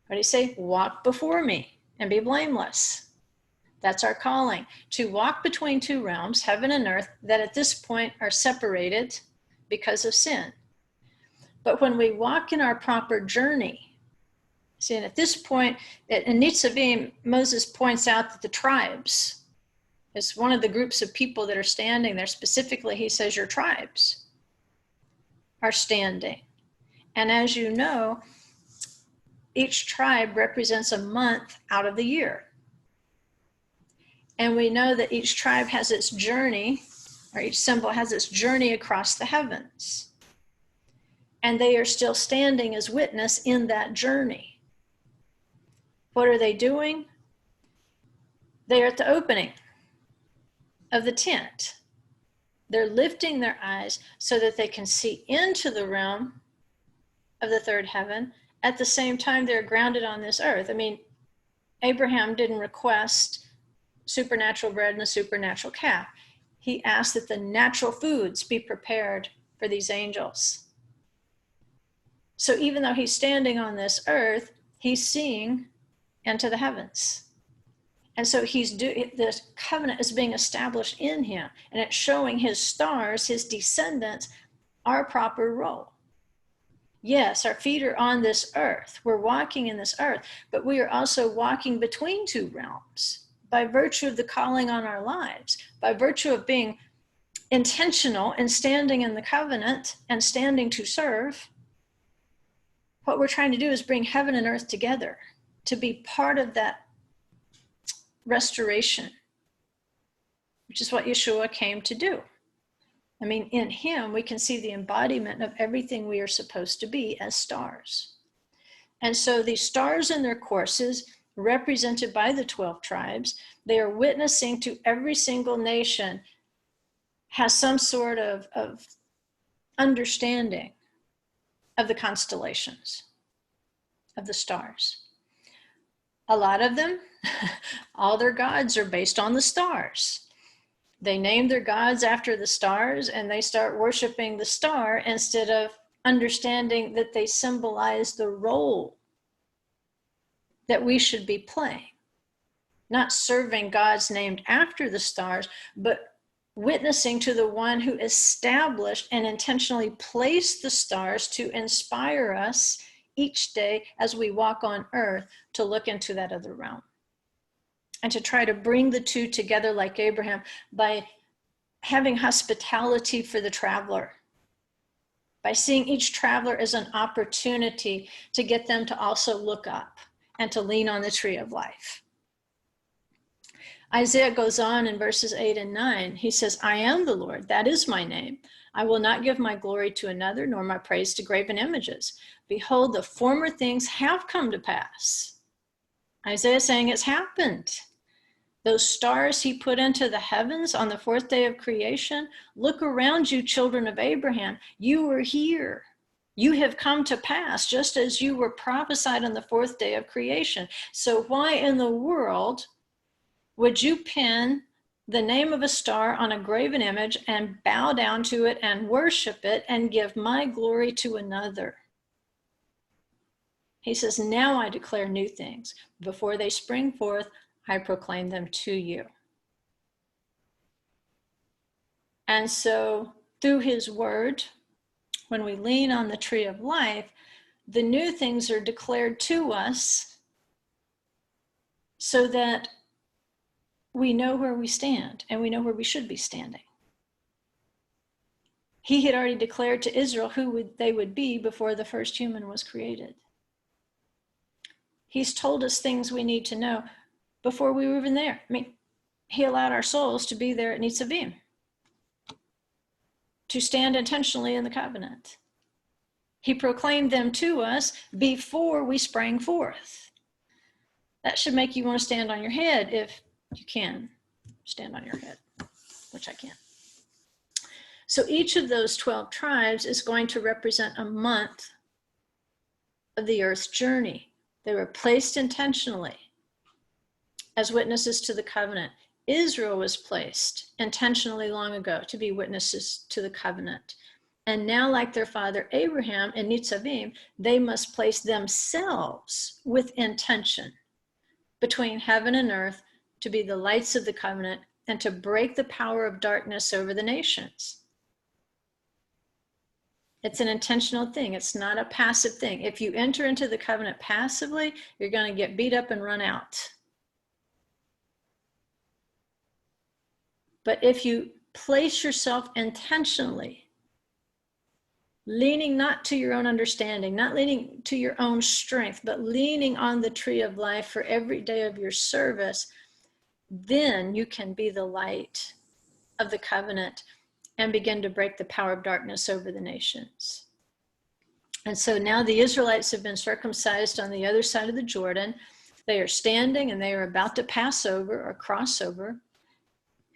S1: What do you say? Walk before me and be blameless. That's our calling, to walk between 2 realms, heaven and earth, that at this point are separated because of sin. But when we walk in our proper journey, see, and at this point, in Nitzavim, Moses points out that the tribes is one of the groups of people that are standing there. Specifically, he says your tribes are standing. And as you know, each tribe represents a month out of the year. And we know that each tribe has its journey, or each symbol has its journey across the heavens. And they are still standing as witness in that journey. What are they doing? They are at the opening of the tent. They're lifting their eyes so that they can see into the realm of the third heaven. At the same time, they're grounded on this earth. I mean, Abraham didn't request supernatural bread and a supernatural calf. He asked that the natural foods be prepared for these angels. So even though he's standing on this earth, he's seeing into the heavens. And so the covenant is being established in him, and it's showing his stars, his descendants, our proper role. Yes, our feet are on this earth. We're walking in this earth, but we are also walking between two realms by virtue of the calling on our lives, by virtue of being intentional and standing in the covenant and standing to serve. What we're trying to do is bring heaven and earth together to be part of that restoration, which is what Yeshua came to do. I mean, in him, we can see the embodiment of everything we are supposed to be as stars. And so these stars in their courses, represented by the 12 tribes, they are witnessing to every single nation has some sort of understanding of the constellations, of the stars. A lot of them, all their gods are based on the stars. They name their gods after the stars, and they start worshiping the star instead of understanding that they symbolize the role that we should be playing. Not serving gods named after the stars, but witnessing to the one who established and intentionally placed the stars to inspire us each day as we walk on earth to look into that other realm. And to try to bring the two together like Abraham by having hospitality for the traveler, by seeing each traveler as an opportunity to get them to also look up and to lean on the tree of life. Isaiah goes on in verses 8 and 9. He says, I am the Lord, that is my name. I will not give my glory to another, nor my praise to graven images. Behold, the former things have come to pass. Isaiah saying it's happened. Those stars he put into the heavens on the fourth day of creation, look around you, children of Abraham. You were here. You have come to pass, just as you were prophesied on the fourth day of creation. So why in the world would you pin the name of a star on a graven image and bow down to it and worship it and give my glory to another? He says, now I declare new things. Before they spring forth, I proclaim them to you. And so through his word, when we lean on the tree of life, the new things are declared to us so that we know where we stand and we know where we should be standing. He had already declared to Israel who they would be before the first human was created. He's told us things we need to know before we were even there. I mean, he allowed our souls to be there at Nitzavim, to stand intentionally in the covenant. He proclaimed them to us before we sprang forth. That should make you want to stand on your head if you can stand on your head, which I can. So each of those 12 tribes is going to represent a month of the earth's journey. They were placed intentionally as witnesses to the covenant. Israel was placed intentionally long ago to be witnesses to the covenant. And now, like their father Abraham and Nitzavim, they must place themselves with intention between heaven and earth to be the lights of the covenant and to break the power of darkness over the nations. It's an intentional thing. It's not a passive thing. If you enter into the covenant passively, you're going to get beat up and run out. But if you place yourself intentionally, leaning not to your own understanding, not leaning to your own strength, but leaning on the tree of life for every day of your service, then you can be the light of the covenant and begin to break the power of darkness over the nations. And so now the Israelites have been circumcised on the other side of the Jordan. They are standing and they are about to pass over or cross over.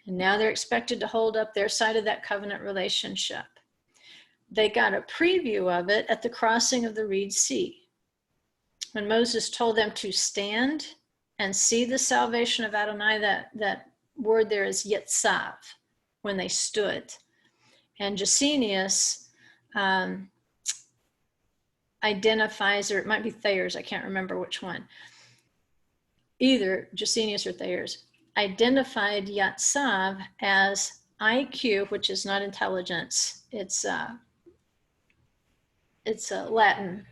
S1: And now they're expected to hold up their side of that covenant relationship. They got a preview of it at the crossing of the Reed Sea, when Moses told them to stand and see the salvation of Adonai. That word there is Nitzavim, when they stood. And Gesenius identifies, or it might be Thayers, I can't remember which one. Either Gesenius or Thayers identified Nitzavim as IQ, which is not intelligence. It's a Latin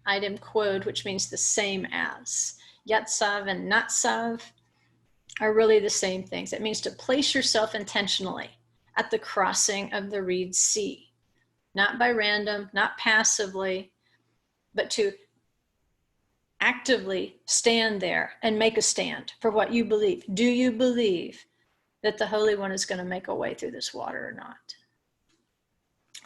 S1: item quod, which means the same as. Nitzavim and Natsav are really the same things. It means to place yourself intentionally at the crossing of the Reed Sea, not by random, not passively, but to actively stand there and make a stand for what you believe. Do you believe that the Holy One is going to make a way through this water or not?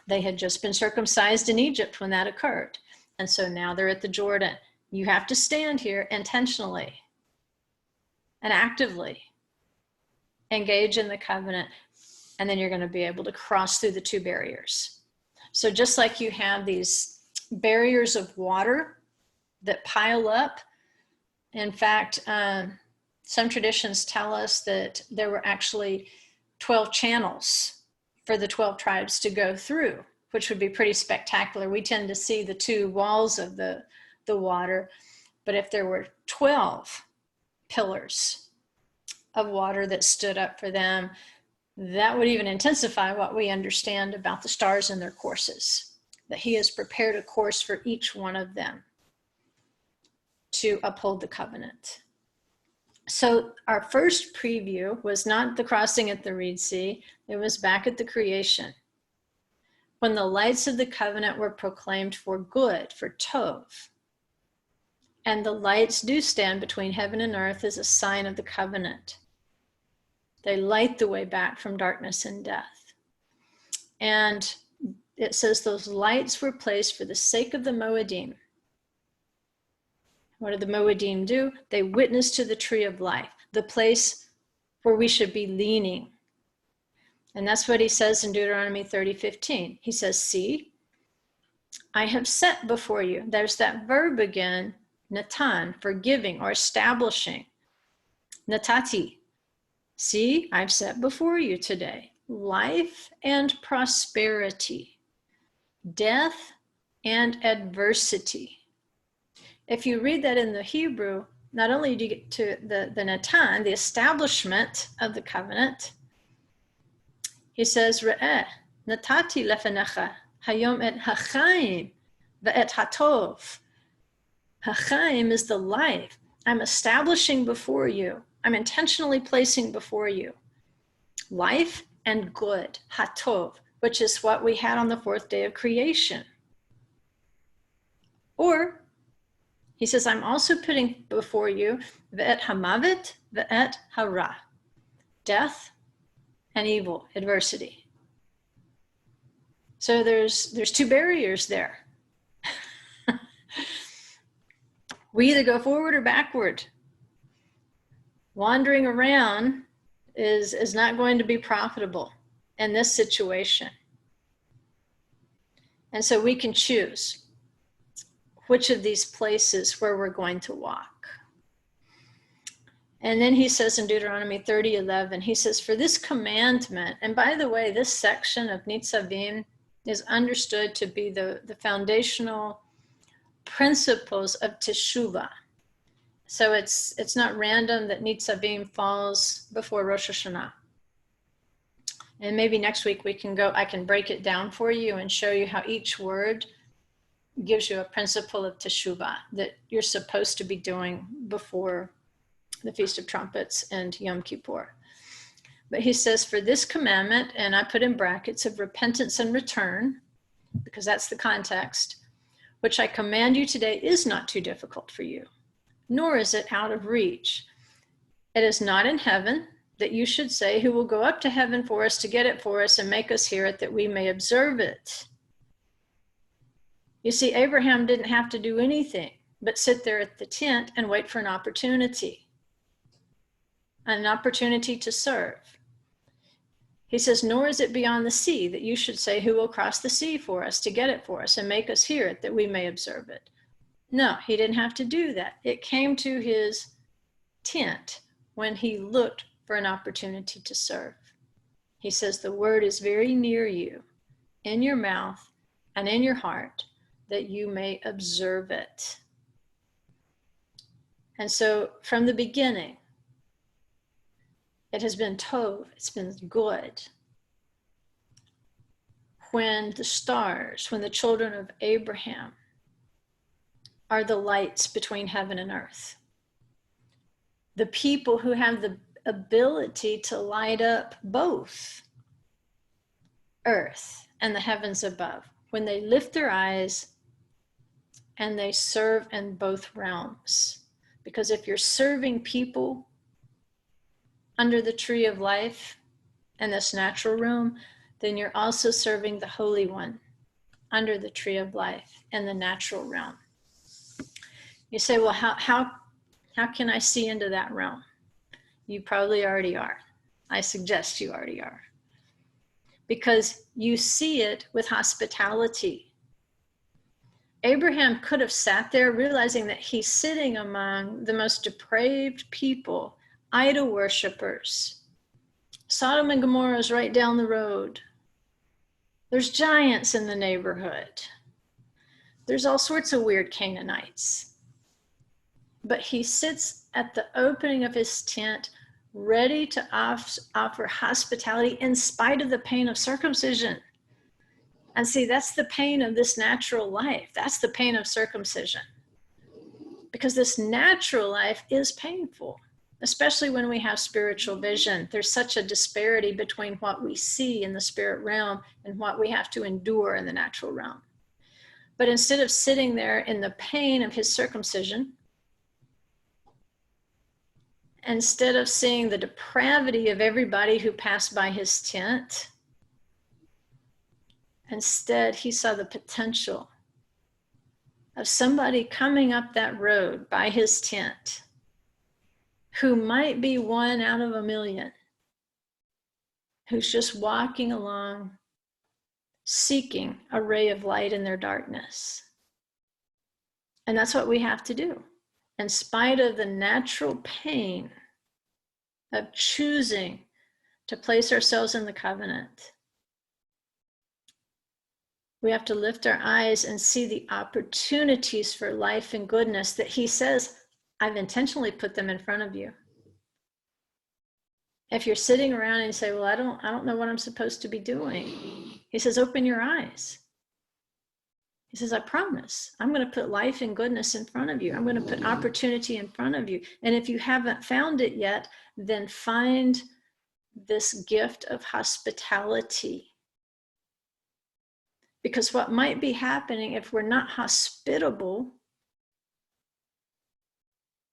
S1: They had just been circumcised in Egypt when that occurred. And so now they're at the Jordan. You have to stand here intentionally and actively engage in the covenant, and then you're going to be able to cross through the two barriers. So just like you have these barriers of water that pile up, in fact, some traditions tell us that there were actually 12 channels for the 12 tribes to go through, which would be pretty spectacular. We tend to see the two walls of the water, but if there were 12 pillars of water that stood up for them, that would even intensify what we understand about the stars and their courses, that he has prepared a course for each one of them to uphold the covenant. So our first preview was not the crossing at the Reed Sea, it was back at the creation, when the lights of the covenant were proclaimed for good, for Tov. And the lights do stand between heaven and earth as a sign of the covenant. They light the way back from darkness and death. And it says those lights were placed for the sake of the moedim. What did the moedim do? They witnessed to the tree of life, the place where we should be leaning. And that's what he says in Deuteronomy 30:15. He says, see, I have set before you. There's that verb again, natan, for giving or establishing. Natati. See, I've set before you today life and prosperity, death and adversity. If you read that in the Hebrew, not only do you get to the Natan, the establishment of the covenant, he says, Re'eh, natati lefenecha, hayom et hachaim, ve'et hatov. Hachaim is the life. I'm establishing before you. I'm intentionally placing before you life and good, hatov, which is what we had on the fourth day of creation. Or, he says, I'm also putting before you ve'et hamavet, ve'et hara, death and evil, adversity. So there's two barriers there. We either go forward or backward. Wandering around is not going to be profitable in this situation. And so we can choose which of these places where we're going to walk. And then he says in Deuteronomy 30:11, he says, for this commandment, and by the way, this section of Nitzavim is understood to be the foundational principles of Teshuvah. So it's not random that Nitzavim falls before Rosh Hashanah. And maybe next week I can break it down for you and show you how each word gives you a principle of Teshuvah that you're supposed to be doing before the Feast of Trumpets and Yom Kippur. But he says, for this commandment, and I put in brackets, of repentance and return, because that's the context, which I command you today is not too difficult for you, nor is it out of reach. It is not in heaven, that you should say, who will go up to heaven for us to get it for us and make us hear it, that we may observe it. You see, Abraham didn't have to do anything but sit there at the tent and wait for an opportunity to serve. He says, nor is it beyond the sea, that you should say, who will cross the sea for us to get it for us and make us hear it, that we may observe it. No, he didn't have to do that. It came to his tent when he looked for an opportunity to serve. He says, the word is very near you, in your mouth and in your heart, that you may observe it. And so from the beginning, it has been tov, it's been good. When the stars, when the children of Abraham are the lights between heaven and earth, the people who have the ability to light up both earth and the heavens above, when they lift their eyes and they serve in both realms. Because if you're serving people under the tree of life in this natural realm, then you're also serving the Holy One under the tree of life in the natural realm. You say, well, how can I see into that realm? You probably already are. I suggest you already are. Because you see it with hospitality. Abraham could have sat there realizing that he's sitting among the most depraved people, idol worshipers. Sodom and Gomorrah is right down the road. There's giants in the neighborhood. There's all sorts of weird Canaanites. But he sits at the opening of his tent, ready to offer hospitality in spite of the pain of circumcision. And see, that's the pain of this natural life. That's the pain of circumcision. Because this natural life is painful, especially when we have spiritual vision. There's such a disparity between what we see in the spirit realm and what we have to endure in the natural realm. But instead of sitting there in the pain of his circumcision, instead of seeing the depravity of everybody who passed by his tent, instead he saw the potential of somebody coming up that road by his tent who might be one out of a million, who's just walking along seeking a ray of light in their darkness. And that's what we have to do. In spite of the natural pain of choosing to place ourselves in the covenant, we have to lift our eyes and see the opportunities for life and goodness that he says, I've intentionally put them in front of you. If you're sitting around and you say, well, I don't know what I'm supposed to be doing. He says, open your eyes. He says, I promise, I'm going to put life and goodness in front of you. I'm going to put opportunity in front of you. And if you haven't found it yet, then find this gift of hospitality. Because what might be happening if we're not hospitable,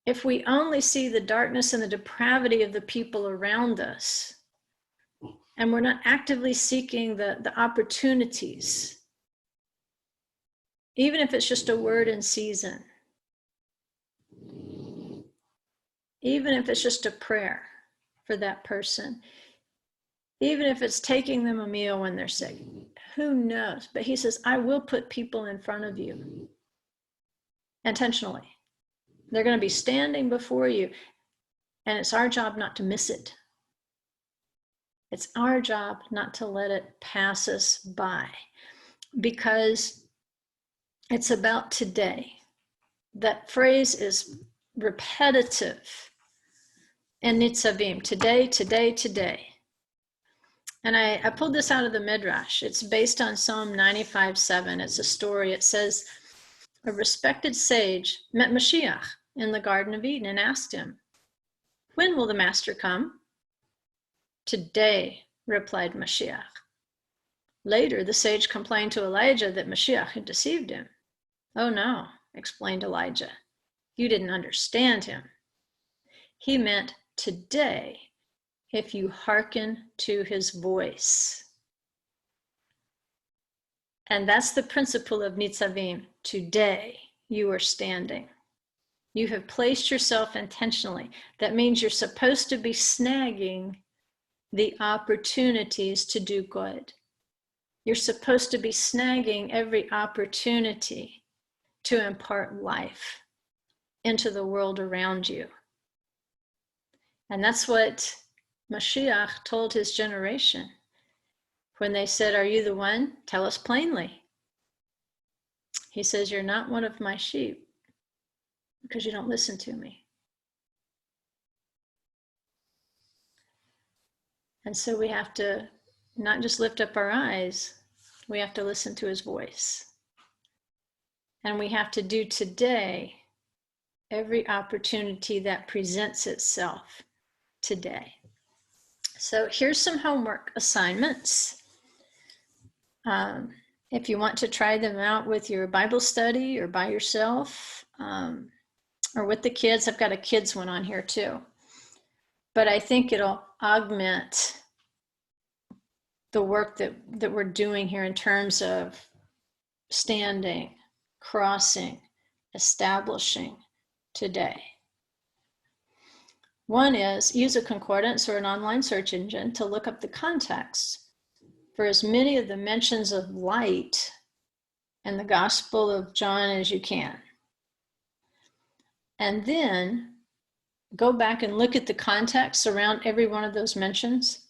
S1: if we only see the darkness and the depravity of the people around us, and we're not actively seeking the opportunities, even if it's just a word in season, even if it's just a prayer for that person, even if it's taking them a meal when they're sick, who knows? But he says, I will put people in front of you intentionally. They're going to be standing before you, and it's our job not to miss it. It's our job not to let it pass us by, because it's about today. That phrase is repetitive in Nitzavim, today, today, today. And I pulled this out of the Midrash. It's based on Psalm 95:7. It's a story. It says, a respected sage met Mashiach in the Garden of Eden and asked him, when will the master come? Today, replied Mashiach. Later, the sage complained to Elijah that Mashiach had deceived him. Oh no, explained Elijah. You didn't understand him. He meant today if you hearken to his voice. And that's the principle of Nitzavim. Today you are standing. You have placed yourself intentionally. That means you're supposed to be snagging the opportunities to do good. You're supposed to be snagging every opportunity to impart life into the world around you. And that's what Mashiach told his generation. When they said, "Are you the one? Tell us plainly." He says, "You're not one of my sheep because you don't listen to me." And so we have to not just lift up our eyes, we have to listen to his voice. And we have to do today every opportunity that presents itself today. So here's some homework assignments. If you want to try them out with your Bible study or by yourself, or with the kids, I've got a kids one on here too. But I think it'll augment the work that we're doing here in terms of standing, crossing, establishing today. One is use a concordance or an online search engine to look up the context for as many of the mentions of light in the Gospel of John as you can. And then go back and look at the context around every one of those mentions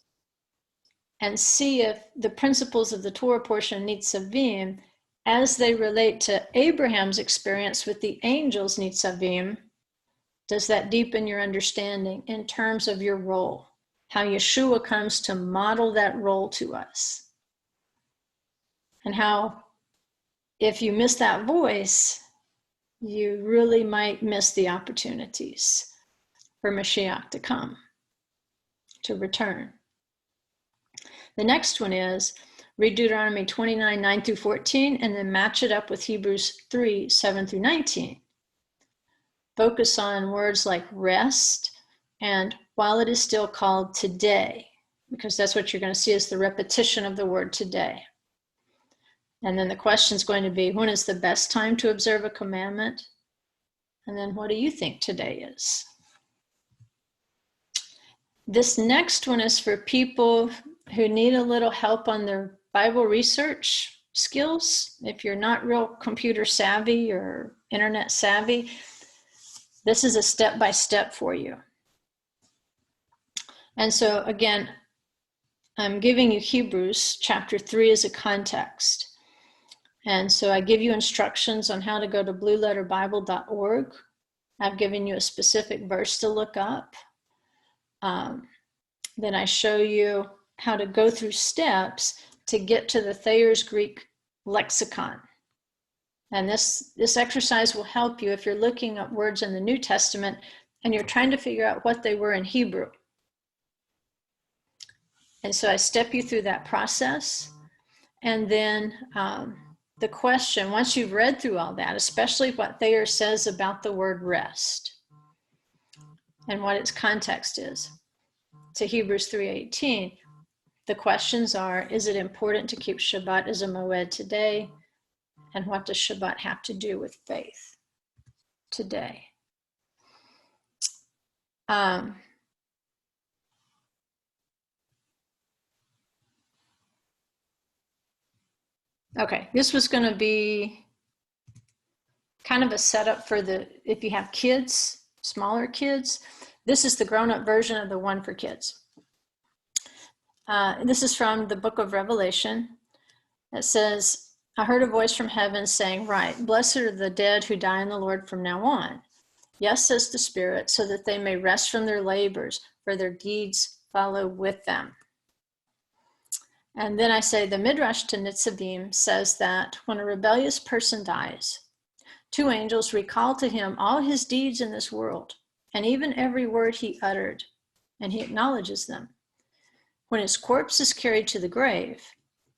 S1: and see if the principles of the Torah portion Nitzavim, as they relate to Abraham's experience with the angels Nitzavim, does that deepen your understanding in terms of your role, how Yeshua comes to model that role to us, and how if you miss that voice, you really might miss the opportunities for Mashiach to come, to return. The next one is read Deuteronomy 29, 9 through 14, and then match it up with Hebrews 3, 7 through 19. Focus on words like rest and while it is still called today, because that's what you're going to see is the repetition of the word today. And then the question is going to be, when is the best time to observe a commandment? And then what do you think today is? This next one is for people who need a little help on their Bible research skills. If you're not real computer savvy or internet savvy, this is a step-by-step for you. And so again, I'm giving you Hebrews chapter 3 as a context. And so I give you instructions on how to go to blueletterbible.org. I've given you a specific verse to look up. Then I show you how to go through steps to get to the Thayer's Greek lexicon. And this exercise will help you if you're looking up words in the New Testament and you're trying to figure out what they were in Hebrew. And so I step you through that process. And then the question, once you've read through all that, especially what Thayer says about the word rest and what its context is, to Hebrews 3:18, the questions are, is it important to keep Shabbat as a moed today? And what does Shabbat have to do with faith today? Okay, this was going to be kind of a setup for if you have kids, smaller kids. This is the grown-up version of the one for kids. This is from the book of Revelation. It says, I heard a voice from heaven saying, right, blessed are the dead who die in the Lord from now on. Yes, says the Spirit, so that they may rest from their labors, for their deeds follow with them. And then I say the Midrash to Nitzavim says that when a rebellious person dies, two angels recall to him all his deeds in this world, and even every word he uttered, and he acknowledges them. When his corpse is carried to the grave,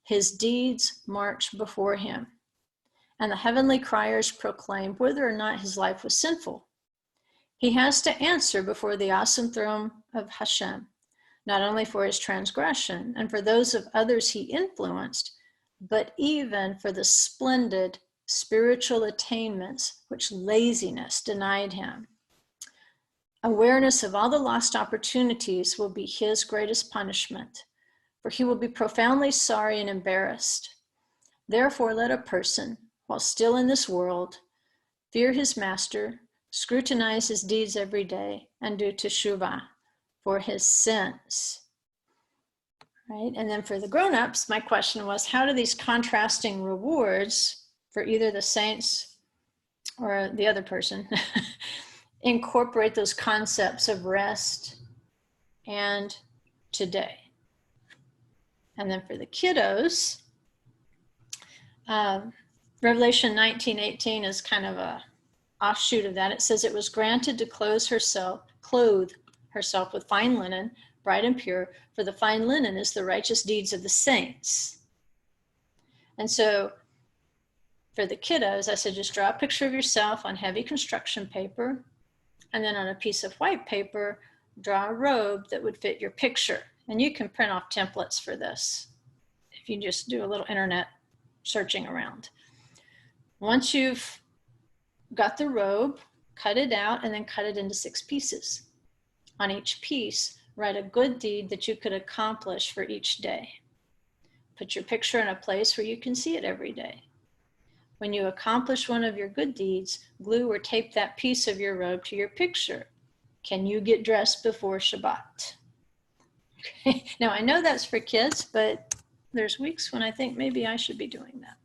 S1: his deeds march before him, and the heavenly criers proclaim whether or not his life was sinful. He has to answer before the awesome throne of Hashem, not only for his transgression and for those of others he influenced, but even for the splendid spiritual attainments which laziness denied him. Awareness of all the lost opportunities will be his greatest punishment, for he will be profoundly sorry and embarrassed. Therefore, let a person, while still in this world, fear his master, scrutinize his deeds every day, and do teshuvah for his sins. Right? And then for the grown-ups, my question was, how do these contrasting rewards for either the saints or the other person incorporate those concepts of rest and today? And then for the kiddos, Revelation 19:18 is kind of a offshoot of that. It says it was granted to clothe herself with fine linen, bright and pure, for the fine linen is the righteous deeds of the saints. And so for the kiddos, I said, just draw a picture of yourself on heavy construction paper, and then on a piece of white paper, draw a robe that would fit your picture. And you can print off templates for this if you just do a little internet searching around. Once you've got the robe, cut it out and then cut it into 6 pieces. On each piece, write a good deed that you could accomplish for each day. Put your picture in a place where you can see it every day. When you accomplish one of your good deeds, glue or tape that piece of your robe to your picture. Can you get dressed before Shabbat? Okay. Now, I know that's for kids, but there's weeks when I think maybe I should be doing that.